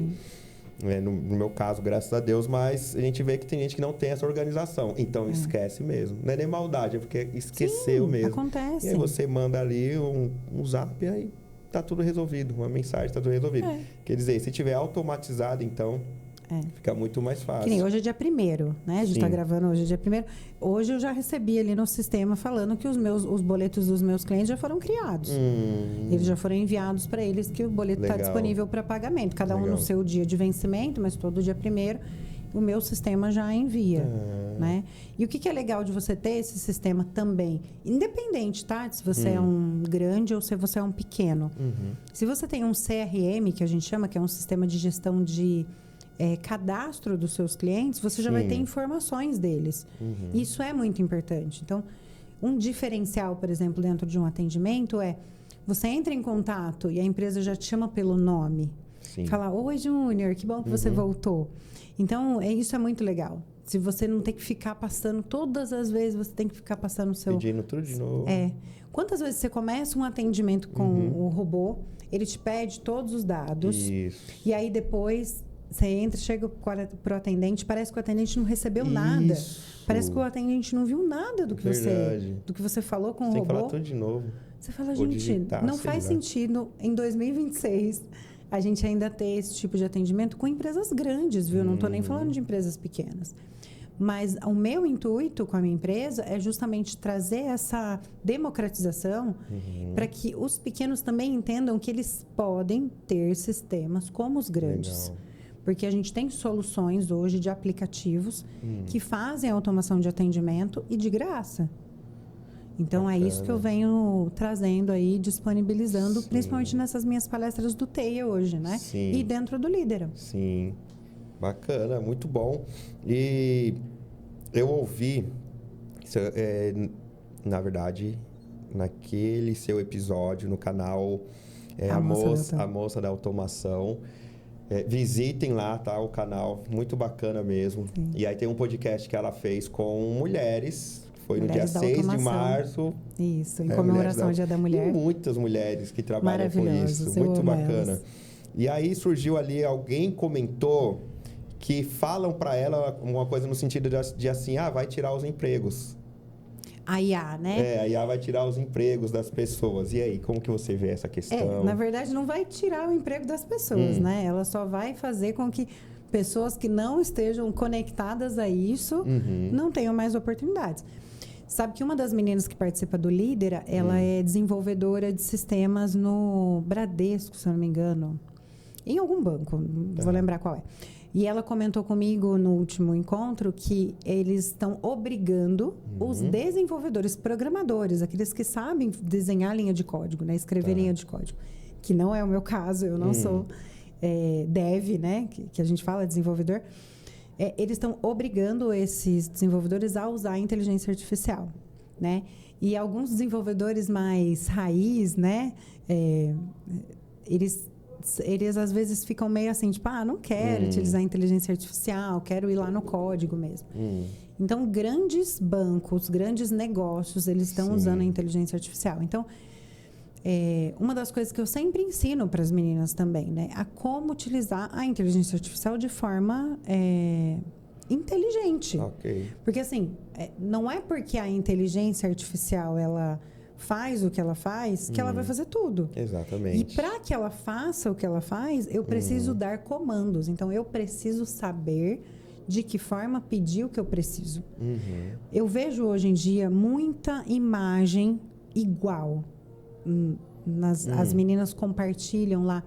No meu caso, graças a Deus, mas a gente vê que tem gente que não tem essa organização. Então, esquece mesmo. Não é nem maldade, é porque esqueceu mesmo. Acontece. E aí você manda ali um zap e aí tá tudo resolvido, uma mensagem, tá tudo resolvido. Quer dizer, se tiver automatizado, então, fica muito mais fácil. Que nem hoje é dia 1º, né? A gente tá gravando hoje é dia 1º. Hoje eu já recebi ali no sistema falando que os boletos dos meus clientes já foram criados. Eles já foram enviados para eles, que o boleto está disponível para pagamento. Cada um no seu dia de vencimento, mas todo dia 1º, o meu sistema já envia, né? E o que é legal de você ter esse sistema também? Independente, tá? Se você é um grande ou se você é um pequeno. Se você tem um CRM, que a gente chama, que é um sistema de gestão de cadastro dos seus clientes, você já vai ter informações deles. Isso é muito importante. Então, um diferencial, por exemplo, dentro de um atendimento você entra em contato e a empresa já te chama pelo nome. Fala, oi, Júnior, que bom que você voltou. Então, isso é muito legal. Se você não tem que ficar passando, todas as vezes você tem que ficar passando o seu... Pedindo tudo de novo. Quantas vezes você começa um atendimento com o robô, ele te pede todos os dados. Isso. E aí depois você entra, chega pro atendente, parece que o atendente não recebeu nada. Parece que o atendente não viu nada do que você falou com o robô. Tem que falar tudo de novo. Você fala, gente, não faz sentido em 2026 a gente ainda ter esse tipo de atendimento com empresas grandes, viu? Não estou nem falando de empresas pequenas. Mas o meu intuito com a minha empresa é justamente trazer essa democratização para que os pequenos também entendam que eles podem ter sistemas como os grandes. Legal. Porque a gente tem soluções hoje de aplicativos que fazem a automação de atendimento e de graça. Então, é isso que eu venho trazendo aí, disponibilizando, principalmente nessas minhas palestras do TEIA hoje, né? Sim. E dentro do Lidera. Sim. Bacana, muito bom. E eu ouvi, na verdade, naquele seu episódio no canal A Moça da Automação. Visitem lá, tá? O canal, muito bacana mesmo. Sim. E aí tem um podcast que ela fez com mulheres. Foi no dia 6 de março. Isso, em comemoração ao Dia da Mulher. E muitas mulheres que trabalham com isso. Muito bacana. Elas. E aí surgiu ali, alguém comentou que falam para ela uma coisa no sentido de assim, vai tirar os empregos. A IA, né? A IA vai tirar os empregos das pessoas. E aí, como que você vê essa questão? Na verdade, não vai tirar o emprego das pessoas, né? Ela só vai fazer com que pessoas que não estejam conectadas a isso não tenham mais oportunidades. Sabe que uma das meninas que participa do Lidera, ela é desenvolvedora de sistemas no Bradesco, se eu não me engano. Em algum banco, não vou lembrar qual é. E ela comentou comigo no último encontro que eles estão obrigando os desenvolvedores, programadores, aqueles que sabem desenhar linha de código, né? Escrever linha de código. Que não é o meu caso, eu não sou dev, né? Que a gente fala, desenvolvedor. Eles estão obrigando esses desenvolvedores a usar a inteligência artificial, né? E alguns desenvolvedores mais raiz, né? Eles às vezes ficam meio assim, tipo, não quero utilizar a inteligência artificial, quero ir lá no código mesmo. Então, grandes bancos, grandes negócios, eles estão usando a inteligência artificial. Então, uma das coisas que eu sempre ensino para as meninas também, né? A como utilizar a inteligência artificial de forma inteligente. Ok. Porque, assim, não é porque a inteligência artificial, ela faz o que ela faz, que ela vai fazer tudo. Exatamente. E para que ela faça o que ela faz, eu preciso dar comandos. Então, eu preciso saber de que forma pedir o que eu preciso. Eu vejo hoje em dia muita imagem igual. As meninas compartilham lá.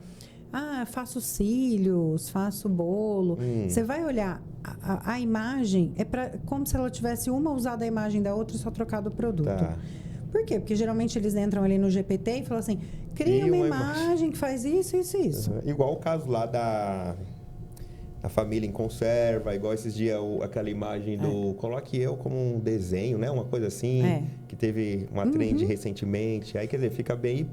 Faço cílios, faço bolo. Você vai olhar, a imagem como se ela tivesse uma usado a imagem da outra e só trocado o produto. Tá. Por quê? Porque geralmente eles entram ali no GPT e falam assim, cria uma imagem que faz isso, isso e isso. Igual o caso lá da família em conserva, igual esses dias aquela imagem do... Coloque eu como um desenho, né? Uma coisa assim, que teve uma trend recentemente. Aí, quer dizer, fica bem...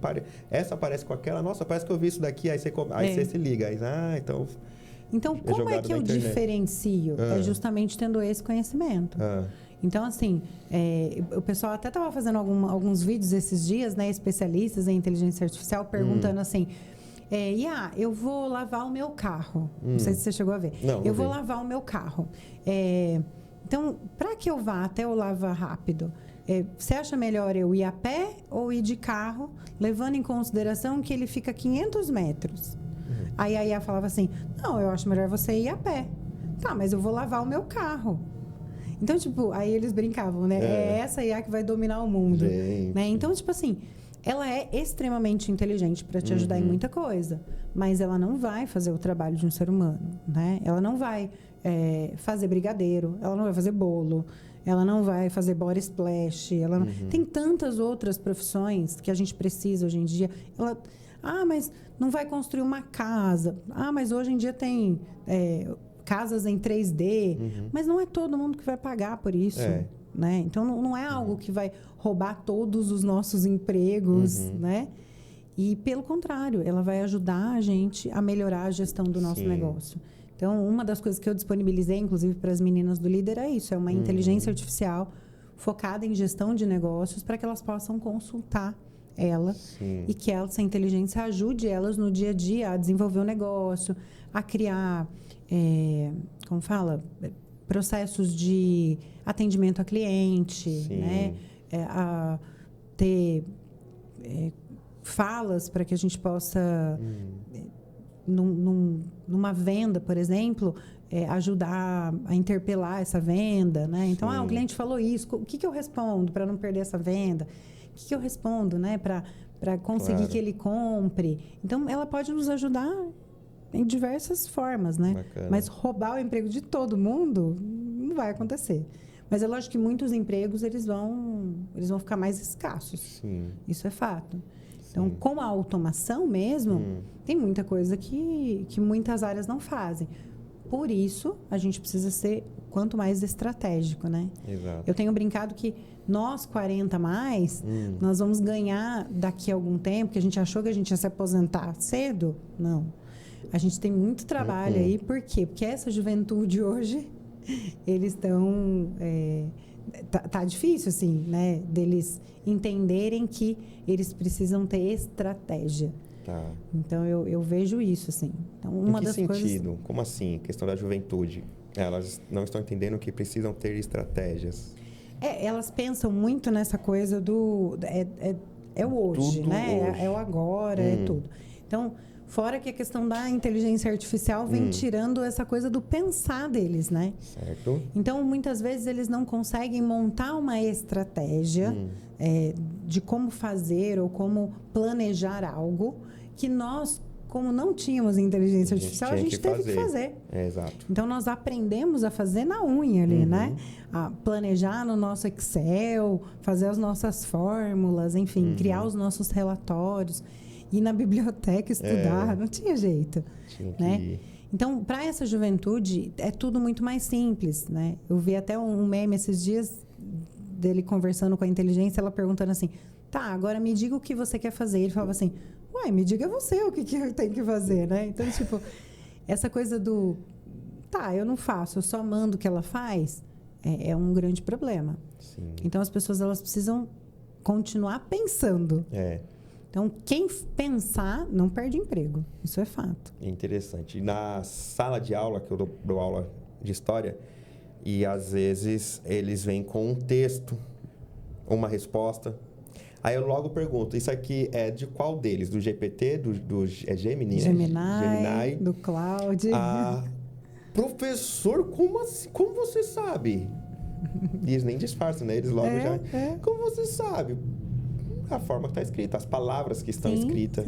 Essa parece com aquela... Nossa, parece que eu vi isso daqui. Aí você se liga. Aí, então... Então, como é que eu diferencio? É justamente tendo esse conhecimento. Então, assim, o pessoal até estava fazendo alguns vídeos esses dias, né? Especialistas em inteligência artificial, perguntando assim... eu vou lavar o meu carro. Não sei se você chegou a ver. Não, vou lavar o meu carro. Então, para que eu vá até o Lava Rápido, você acha melhor eu ir a pé ou ir de carro, levando em consideração que ele fica a 500 metros? Aí a IA falava assim, não, eu acho melhor você ir a pé. Tá, mas eu vou lavar o meu carro. Então, tipo, aí eles brincavam, né? É essa IA que vai dominar o mundo. Né? Então, tipo assim... Ela é extremamente inteligente para te ajudar em muita coisa, mas ela não vai fazer o trabalho de um ser humano, né? Ela não vai fazer brigadeiro, ela não vai fazer bolo, ela não vai fazer body splash, tem tantas outras profissões que a gente precisa hoje em dia. Mas não vai construir uma casa. Mas hoje em dia tem casas em 3D, mas não é todo mundo que vai pagar por isso. Né? Então, não é algo que vai roubar todos os nossos empregos, né? E, pelo contrário, ela vai ajudar a gente a melhorar a gestão do nosso negócio. Então, uma das coisas que eu disponibilizei, inclusive, para as meninas do Líder é isso. É uma inteligência artificial focada em gestão de negócios para que elas possam consultar ela. Sim. E que essa inteligência ajude elas no dia a dia a desenvolver o negócio, a criar, como fala, processos de atendimento a cliente, né? A ter falas para que a gente possa, numa venda, por exemplo, ajudar a interpelar essa venda, né? Então, o cliente falou isso, o que eu respondo para não perder essa venda? O que eu respondo, né? Para conseguir que ele compre. Então, ela pode nos ajudar em diversas formas, né? Bacana. Mas roubar o emprego de todo mundo não vai acontecer. Mas é lógico que muitos empregos eles vão ficar mais escassos. Sim. Isso é fato. Então, com a automação mesmo, tem muita coisa que muitas áreas não fazem. Por isso, a gente precisa ser quanto mais estratégico, né? Exato. Eu tenho brincado que nós, 40 mais, nós vamos ganhar daqui a algum tempo, que a gente achou que a gente ia se aposentar cedo. Não. A gente tem muito trabalho aí. Por quê? Porque essa juventude hoje, eles estão... Tá difícil, assim, né? Deles entenderem que eles precisam ter estratégia. Tá. Então, eu vejo isso, assim. Então, uma das sentido? Coisas... Como assim? A questão da juventude. Elas não estão entendendo que precisam ter estratégias. Elas pensam muito nessa coisa do... É o hoje, tudo né? Hoje. É o agora, é tudo. Então, fora que a questão da inteligência artificial vem tirando essa coisa do pensar deles, né? Certo. Então, muitas vezes, eles não conseguem montar uma estratégia de como fazer ou como planejar algo que nós, como não tínhamos inteligência artificial, a gente teve que fazer. Exato. Então, nós aprendemos a fazer na unha ali, né? A planejar no nosso Excel, fazer as nossas fórmulas, enfim, criar os nossos relatórios. Ir na biblioteca estudar, não tinha jeito. Tinha que né? ir. Então, para essa juventude, é tudo muito mais simples, né? Eu vi até um meme esses dias dele conversando com a inteligência, ela perguntando assim, tá, agora me diga o que você quer fazer. Ele falava assim, uai, me diga você o que eu tenho que fazer, né? Então, tipo, essa coisa do, tá, eu não faço, eu só mando o que ela faz, é um grande problema. Sim. Então, as pessoas, elas precisam continuar pensando. Então, quem pensar não perde emprego. Isso é fato. Interessante. Na sala de aula, que eu dou aula de história, e às vezes eles vêm com um texto, uma resposta. Aí eu logo pergunto, isso aqui é de qual deles? Do GPT, do Gemini? Gemini, do Cloud. Professor, como assim? Como você sabe? E eles nem disfarçam, né? Eles logo já... Como você sabe? A forma que está escrita, as palavras que estão escritas,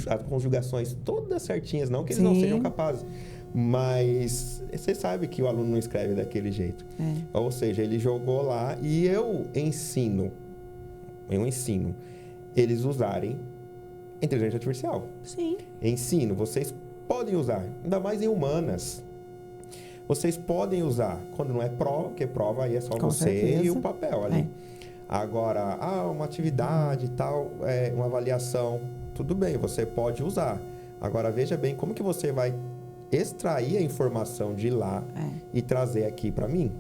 as conjugações todas certinhas, não que eles não sejam capazes, mas você sabe que o aluno não escreve daquele jeito. Ou seja, ele jogou lá e eu ensino eles usarem inteligência artificial. Sim. Ensino, vocês podem usar, ainda mais em humanas. Vocês podem usar, quando não é prova, porque prova aí é só Com você certeza. e o papel ali. Agora, uma atividade e tal, uma avaliação, tudo bem, você pode usar. Agora, veja bem como que você vai extrair a informação de lá e trazer aqui para mim.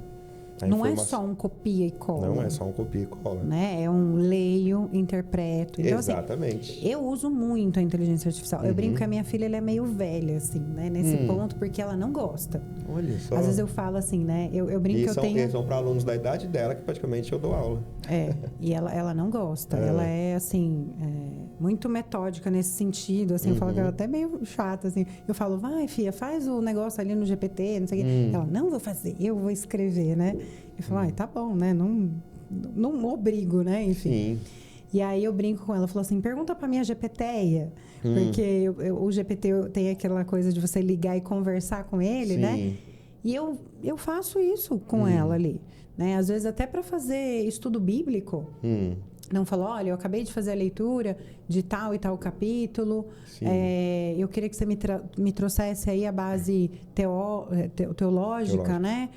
Não é só um copia e cola. Não é só um copia e cola. Né? É um leio, interpreto. Então, exatamente. Assim, eu uso muito a inteligência artificial. Eu brinco que a minha filha ela é meio velha, assim, né? Nesse ponto, porque ela não gosta. Olha só. Às vezes eu falo assim, né? Eu brinco que eu tenho... E são para alunos da idade dela que praticamente eu dou aula. E ela não gosta. Ela é, assim, muito metódica nesse sentido. Assim, eu falo que ela é até meio chata, assim. Eu falo, vai, filha, faz o negócio ali no GPT, não sei o quê. Ela, não vou fazer, eu vou escrever, né? Eu falo, tá bom, né? Não obrigo, né? Enfim. Sim. E aí eu brinco com ela, falou assim, pergunta pra minha GPTeia. Porque o GPT tem aquela coisa de você ligar e conversar com ele, né? E eu faço isso com ela ali. Né? Às vezes até para fazer estudo bíblico. Não falo, olha, eu acabei de fazer a leitura de tal e tal capítulo. Eu queria que você me trouxesse aí a base teológica, né?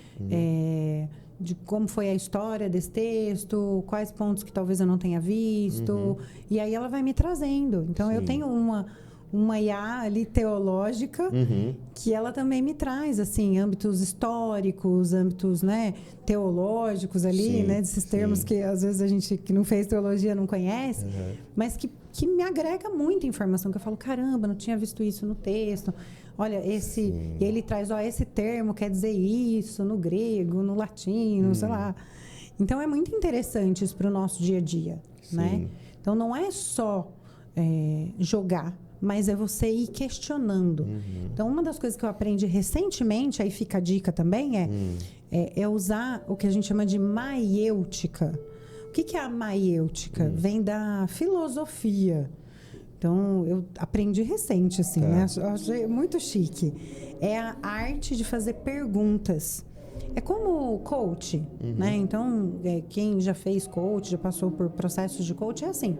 De como foi a história desse texto, quais pontos que talvez eu não tenha visto. E aí ela vai me trazendo. Então, eu tenho uma IA ali teológica, que ela também me traz, assim, âmbitos históricos, âmbitos, né, teológicos ali, né, desses termos que às vezes a gente que não fez teologia não conhece, mas que me agrega muita informação, que eu falo, caramba, não tinha visto isso no texto. Olha, e ele traz, esse termo quer dizer isso no grego, no latino, sei lá. Então, é muito interessante isso para o nosso dia a dia, né? Então, não é só jogar, mas é você ir questionando. Então, uma das coisas que eu aprendi recentemente, aí fica a dica também, é usar o que a gente chama de maiêutica. O que é a maiêutica? Vem da filosofia. Então, eu aprendi recente, assim, né? Eu achei muito chique. É a arte de fazer perguntas. É como coach, né? Então, quem já fez coach, já passou por processos de coach, é assim.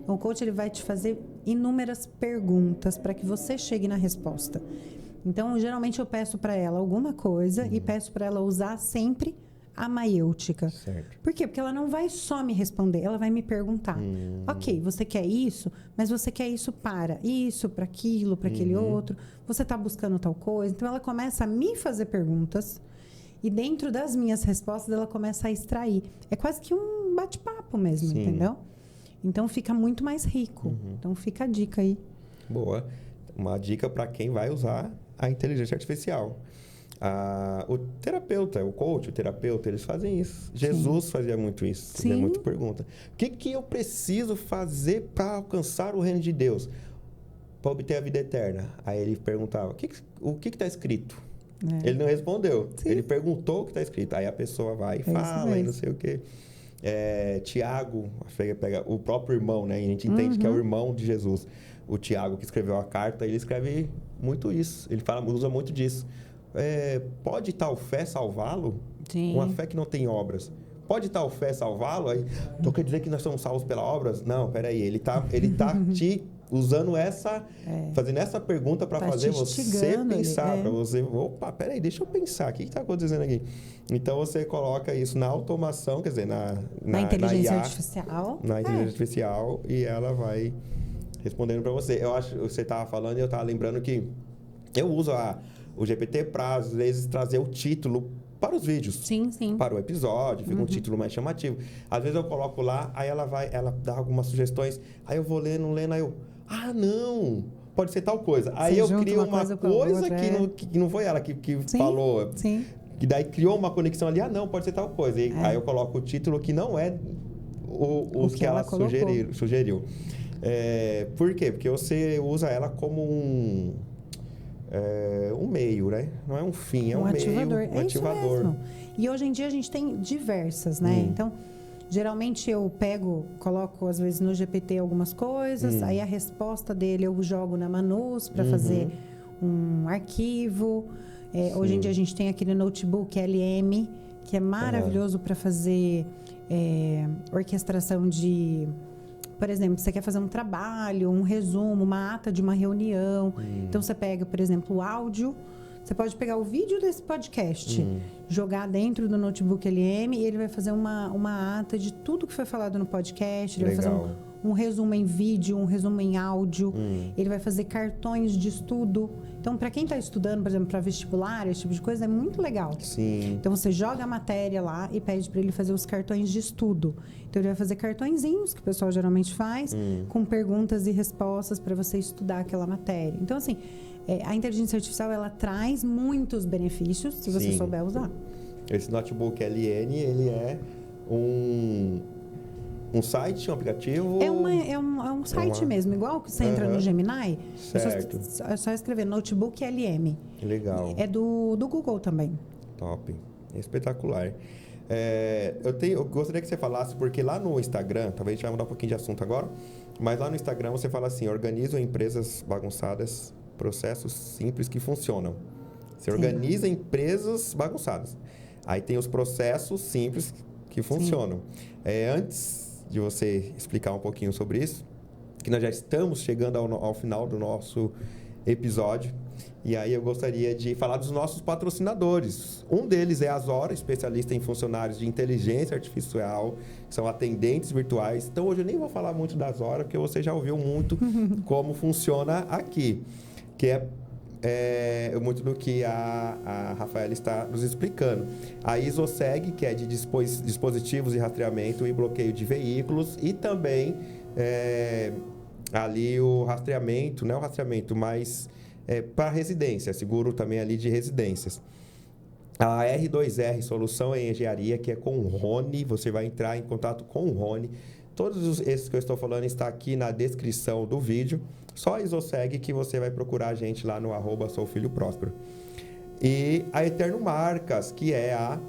O coach, ele vai te fazer inúmeras perguntas para que você chegue na resposta. Então, geralmente, eu peço para ela alguma coisa e peço para ela usar sempre a maiêutica. Certo. Por quê? Porque ela não vai só me responder, ela vai me perguntar. Ok, você quer isso, mas você quer isso para aquilo, para aquele outro. Você está buscando tal coisa. Então, ela começa a me fazer perguntas e dentro das minhas respostas, ela começa a extrair. É quase que um bate-papo mesmo, entendeu? Então, fica muito mais rico. Então, fica a dica aí. Boa. Uma dica para quem vai usar a inteligência artificial. O terapeuta, o coach, o terapeuta, eles fazem isso. Jesus fazia muito isso. Fazia muita pergunta. O que eu preciso fazer para alcançar o reino de Deus? Para obter a vida eterna. Aí ele perguntava, o que está escrito? Ele não respondeu. Ele perguntou o que está escrito. Aí a pessoa vai e fala e não sei o quê. Tiago, pega o próprio irmão, né? A gente entende que é o irmão de Jesus. O Tiago, que escreveu a carta, ele escreve muito isso. Ele usa muito disso. Pode tal fé salvá-lo? Uma fé que não tem obras. Pode tal fé salvá-lo? Então quer dizer que nós somos salvos pela obras? Não, peraí. Ele tá te usando fazendo essa pergunta para fazer você pensar, para você, peraí, deixa eu pensar, o que está acontecendo aqui? Então, você coloca isso na automação, quer dizer, na inteligência IA, artificial. Na inteligência artificial, e ela vai respondendo para você. Eu acho que você estava falando e eu estava lembrando que eu uso o GPT para, às vezes, trazer o título para os vídeos. Sim. Para o episódio, fica um título mais chamativo. Às vezes eu coloco lá, aí ela dá algumas sugestões, aí eu vou lendo, aí eu... não, pode ser tal coisa. Aí eu crio uma coisa que não foi ela que falou. Sim. Que daí criou uma conexão ali, não, pode ser tal coisa. E aí eu coloco o título que não é o que ela sugeriu. Por quê? Porque você usa ela como um meio, né? Não é um fim, é um ativador. meio, um ativador. Isso mesmo. E hoje em dia a gente tem diversas, né? Então, geralmente eu coloco às vezes no GPT algumas coisas, aí a resposta dele eu jogo na Manus para fazer um arquivo. Hoje em dia a gente tem aquele notebook LM, que é maravilhoso para fazer orquestração de... Por exemplo, você quer fazer um trabalho, um resumo, uma ata de uma reunião. Então, você pega, por exemplo, o áudio. Você pode pegar o vídeo desse podcast, jogar dentro do notebook LM e ele vai fazer uma ata de tudo que foi falado no podcast. Ele vai fazer um resumo em vídeo, um resumo em áudio. Ele vai fazer cartões de estudo. Então, para quem está estudando, por exemplo, para vestibular, esse tipo de coisa, é muito legal. Sim. Então, você joga a matéria lá e pede para ele fazer os cartões de estudo. Então, ele vai fazer cartõezinhos, que o pessoal geralmente faz, com perguntas e respostas para você estudar aquela matéria. Então, assim, a inteligência artificial, ela traz muitos benefícios, se você souber usar. Esse notebook LN, ele é um site, um aplicativo? É um site mesmo, igual que você entra no Gemini. Certo. É só escrever notebook LM. Legal. É do Google também. Top. Espetacular. Eu gostaria que você falasse, porque lá no Instagram, talvez a gente vai mudar um pouquinho de assunto agora, mas lá no Instagram você fala assim, organizo empresas bagunçadas, processos simples que funcionam. Você organiza empresas bagunçadas. Aí tem os processos simples que funcionam. Antes de você explicar um pouquinho sobre isso, que nós já estamos chegando ao final do nosso episódio. E aí eu gostaria de falar dos nossos patrocinadores. Um deles é a Zora, especialista em funcionários de inteligência artificial, que são atendentes virtuais. Então hoje eu nem vou falar muito da Zora, porque você já ouviu muito como funciona aqui, que é muito do que a Rafaela está nos explicando. A ISOSEG, que é de dispositivos de rastreamento e bloqueio de veículos, e também ali o rastreamento, não é o rastreamento, mas para residência, seguro também ali de residências. A R2R, Solução em Engenharia, que é com o Rony, você vai entrar em contato com o Rony. Todos esses que eu estou falando está aqui na descrição do vídeo. Só a ISOSEG que você vai procurar a gente lá no @soufilhopróspero. E a Eterno Marcas, que é a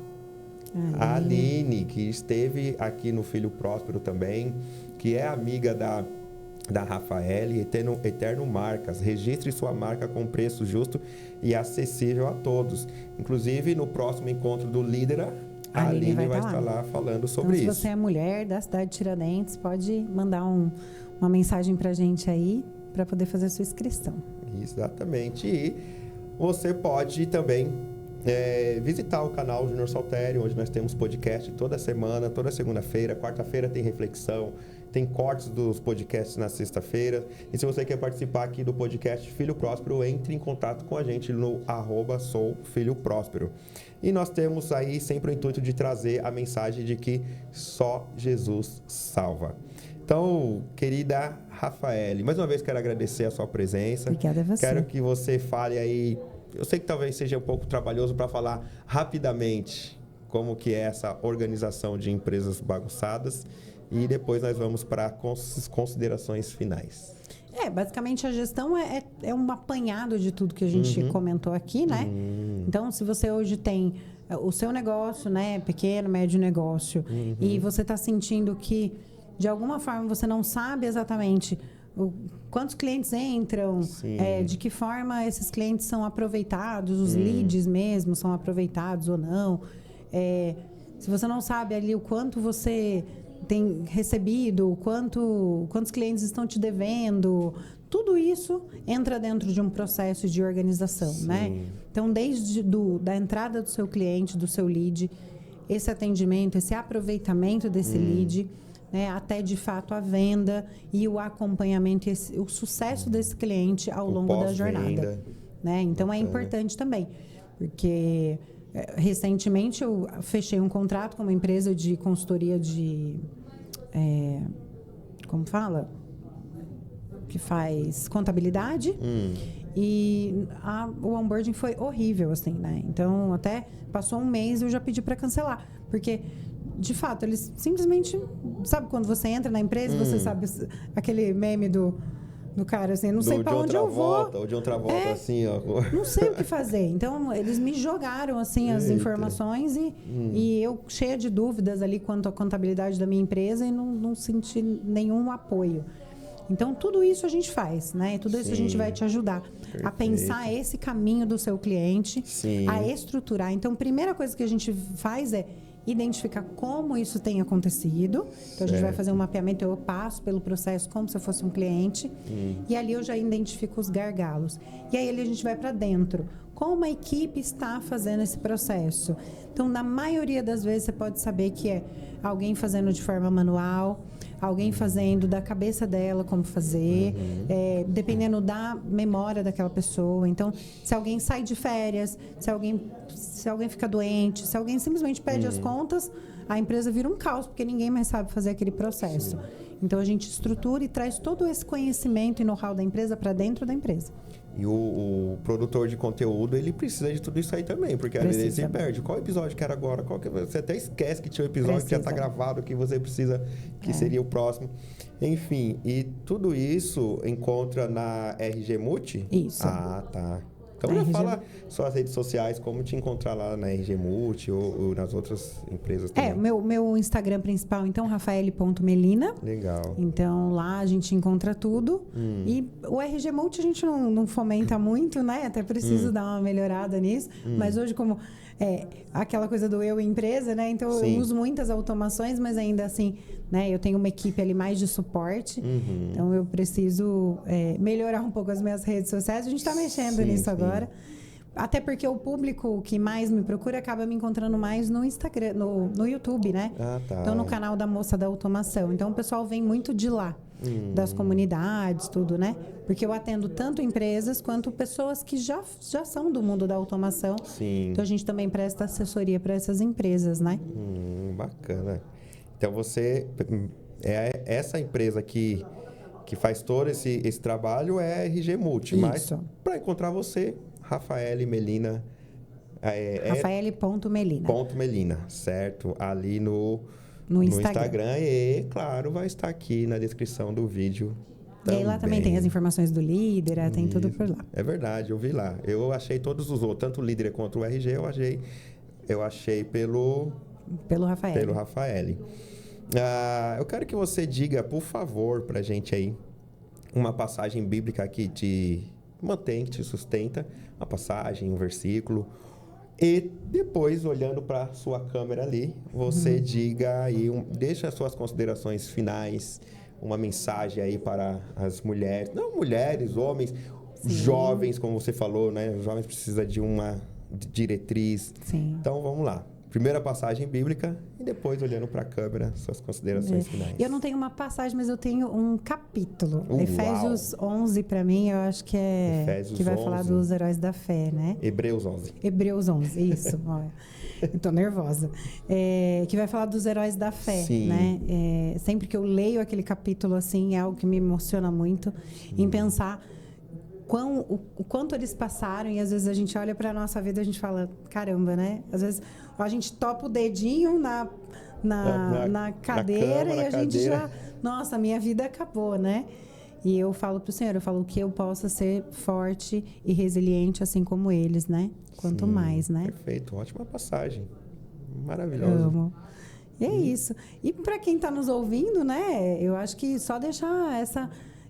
Aline, que esteve aqui no Filho Próspero também, que é amiga da Rafaela. Eterno Marcas, registre sua marca com preço justo e acessível a todos. Inclusive, no próximo encontro do Lídera, a Aline vai estar lá falando sobre isso. Se você é mulher da cidade de Tiradentes, pode mandar uma mensagem pra gente aí, para poder fazer a sua inscrição. Exatamente. E você pode também visitar o canal Júnior Saltério, onde nós temos podcast toda semana, toda segunda-feira. Quarta-feira tem reflexão, tem cortes dos podcasts na sexta-feira. E se você quer participar aqui do podcast Filho Próspero, entre em contato com a gente no @soufilhopróspero. E nós temos aí sempre o intuito de trazer a mensagem de que só Jesus salva. Então, querida Rafaela, mais uma vez quero agradecer a sua presença. Obrigada a você. Quero que você fale aí, eu sei que talvez seja um pouco trabalhoso para falar rapidamente como que é essa organização de empresas bagunçadas, e depois nós vamos para as considerações finais. Basicamente a gestão é um apanhado de tudo que a gente comentou aqui, né? Então, se você hoje tem o seu negócio, né, pequeno, médio negócio, e você está sentindo que de alguma forma você não sabe exatamente quantos clientes entram, de que forma esses clientes são aproveitados, os leads mesmo são aproveitados ou não. Se você não sabe ali o quanto você tem recebido, quantos clientes estão te devendo, tudo isso entra dentro de um processo de organização, né? Então, desde da entrada do seu cliente, do seu lead, esse atendimento, esse aproveitamento desse lead, né, até de fato a venda e o acompanhamento, o sucesso desse cliente ao longo da jornada, né? Então é importante também, porque recentemente eu fechei um contrato com uma empresa de consultoria de como fala? Que faz contabilidade. E o onboarding foi horrível, assim, né? Então, até passou um mês e eu já pedi para cancelar. Porque, de fato, eles simplesmente... Sabe quando você entra na empresa e você sabe aquele meme do cara, assim, não sei para onde eu vou. Ou de outra volta, assim, ó. Não sei o que fazer. Então, eles me jogaram, assim, as informações e eu cheia de dúvidas ali quanto à contabilidade da minha empresa e não senti nenhum apoio. Então, tudo isso a gente faz, né? Tudo isso a gente vai te ajudar a pensar esse caminho do seu cliente, a estruturar. Então, a primeira coisa que a gente faz é identificar como isso tem acontecido. Então, a gente vai fazer um mapeamento, eu passo pelo processo como se eu fosse um cliente. E ali eu já identifico os gargalos. E aí a gente vai para dentro. Como a equipe está fazendo esse processo? Então, na maioria das vezes, você pode saber que é alguém fazendo de forma manual, alguém fazendo da cabeça dela como fazer, dependendo da memória daquela pessoa. Então, se alguém sai de férias, se alguém fica doente, se alguém simplesmente pede as contas, a empresa vira um caos, porque ninguém mais sabe fazer aquele processo. Então, a gente estrutura e traz todo esse conhecimento e know-how da empresa para dentro da empresa. E o produtor de conteúdo, ele precisa de tudo isso aí também, porque às vezes ele se perde. Qual episódio que era agora? Você até esquece que tinha um episódio que já está gravado, que você precisa, que seria o próximo. Enfim, e tudo isso encontra na RG Multi? Isso. Ah, tá. Então já fala suas redes sociais, como te encontrar lá na RG Multi ou nas outras empresas também. Meu Instagram principal, então, rafaele.melina. Legal. Então, lá a gente encontra tudo. E o RG Multi a gente não fomenta muito, né? Até preciso dar uma melhorada nisso. Mas hoje, como aquela coisa do eu empresa, né? Então, Sim. eu uso muitas automações, mas ainda assim, né? Eu tenho uma equipe ali mais de suporte. Então, eu preciso melhorar um pouco as minhas redes sociais. A gente está mexendo nisso agora. Até porque o público que mais me procura acaba me encontrando mais no Instagram, no YouTube, né? Tá. Então, no canal da Moça da Automação. Então, o pessoal vem muito de lá, das comunidades, tudo, né? Porque eu atendo tanto empresas quanto pessoas que já são do mundo da automação. Sim. Então, a gente também presta assessoria para essas empresas, né? Bacana. Então, você... essa empresa que faz todo esse trabalho é a RG Multi. Isso. Mas, para encontrar você... Rafaele Melina. Rafaele.Melina. Melina, certo? Ali no Instagram. E, claro, vai estar aqui na descrição do vídeo. E aí lá também tem as informações do líder, tem tudo por lá. É verdade, eu vi lá. Eu achei todos os outros, tanto o líder quanto o RG, eu achei pelo Rafaele. Eu quero que você diga, por favor, pra gente aí, uma passagem bíblica que te mantém, que te sustenta, uma passagem, um versículo. E depois, olhando para sua câmera ali, você diga aí, deixa as suas considerações finais, uma mensagem aí para as mulheres, não mulheres, homens, jovens, como você falou, né? Os jovens precisam de uma diretriz. Sim. Então, vamos lá. Primeira passagem bíblica e depois, olhando para a câmera, suas considerações finais. Eu não tenho uma passagem, mas eu tenho um capítulo. Uau. Efésios 11, para mim, eu acho que que vai falar dos heróis da fé, né? Hebreus 11. Hebreus 11, isso. Olha, eu tô nervosa. Que vai falar dos heróis da fé, Sim. né? Sempre que eu leio aquele capítulo, assim, é algo que me emociona muito em pensar o quanto eles passaram, e às vezes a gente olha para a nossa vida e a gente fala, caramba, né? Às vezes a gente topa o dedinho na cadeira cama, e a gente já... Nossa, a minha vida acabou, né? E eu falo para o Senhor, eu falo que eu possa ser forte e resiliente assim como eles, né? Quanto mais, né? Perfeito, ótima passagem. Maravilhoso. Amo. E é isso. E para quem está nos ouvindo, né? Eu acho que só deixar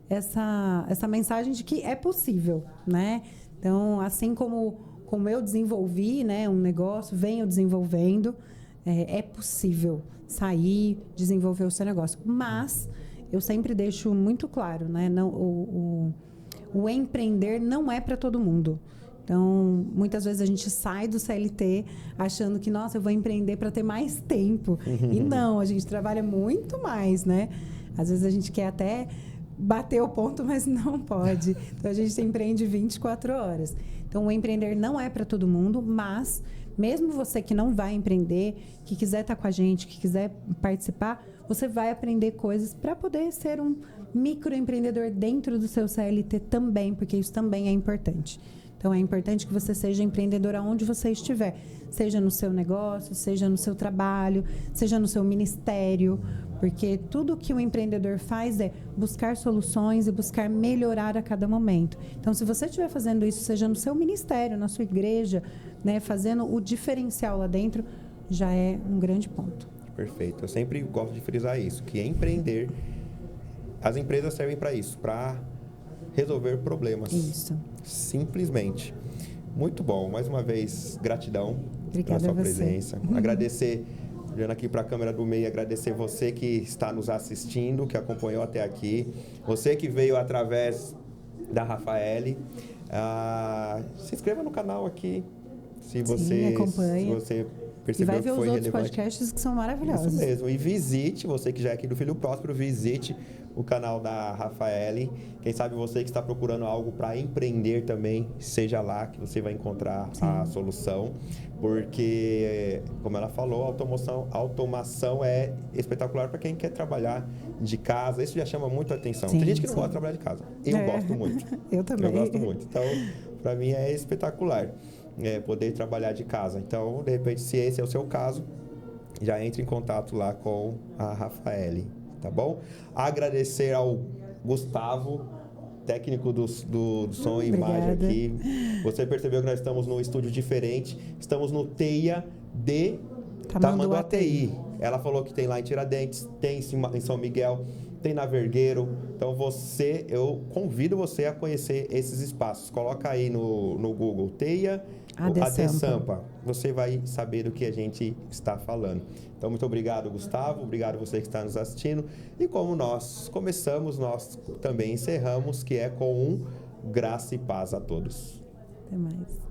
essa mensagem de que é possível, né? Então, assim como eu desenvolvi, né, um negócio, venho desenvolvendo, é possível sair, desenvolver o seu negócio. Mas eu sempre deixo muito claro, né? Não, o empreender não é para todo mundo. Então, muitas vezes a gente sai do CLT achando que, nossa, eu vou empreender para ter mais tempo. E não, a gente trabalha muito mais, né? Às vezes a gente quer até bater o ponto, mas não pode. Então, a gente empreende 24 horas. Então, o empreender não é para todo mundo, mas mesmo você que não vai empreender, que quiser estar com a gente, que quiser participar, você vai aprender coisas para poder ser um microempreendedor dentro do seu CLT também, porque isso também é importante. Então, é importante que você seja empreendedor aonde você estiver, seja no seu negócio, seja no seu trabalho, seja no seu ministério, porque tudo que o empreendedor faz é buscar soluções e buscar melhorar a cada momento. Então, se você estiver fazendo isso, seja no seu ministério, na sua igreja, né, fazendo o diferencial lá dentro, já é um grande ponto. Perfeito. Eu sempre gosto de frisar isso, que empreender, as empresas servem para isso, para resolver problemas. Isso. Simplesmente. Muito bom. Mais uma vez, gratidão pela sua presença. Agradecer, olhando aqui para a câmera do meio, agradecer você que está nos assistindo, que acompanhou até aqui. Você que veio através da Rafaele. Se inscreva no canal aqui. Se você acompanha. Se você percebeu que foi relevante. E vai ver os outros podcasts que são maravilhosos. Isso mesmo. E visite, você que já é aqui do Filho Próspero, visite o canal da Rafaele. Quem sabe você que está procurando algo para empreender também, seja lá que você vai encontrar a solução. Porque, como ela falou, a automação é espetacular para quem quer trabalhar de casa. Isso já chama muito a atenção. Tem gente que não gosta de trabalhar de casa. Eu gosto muito. Eu também. Eu gosto muito. Então, para mim é espetacular poder trabalhar de casa. Então, de repente, se esse é o seu caso, já entre em contato lá com a Rafaele. Tá bom? Agradecer ao Gustavo, técnico do som e imagem aqui. Você percebeu que nós estamos num estúdio diferente. Estamos no TEIA de Tamanduateí. Ela falou que tem lá em Tiradentes, tem em São Miguel, tem na Vergueiro. Então eu convido você a conhecer esses espaços. Coloca aí no Google TEIA ADSampa. Você vai saber do que a gente está falando. Então, muito obrigado, Gustavo. Obrigado você que está nos assistindo. E como nós começamos, nós também encerramos, que é com um graça e paz a todos. Até mais.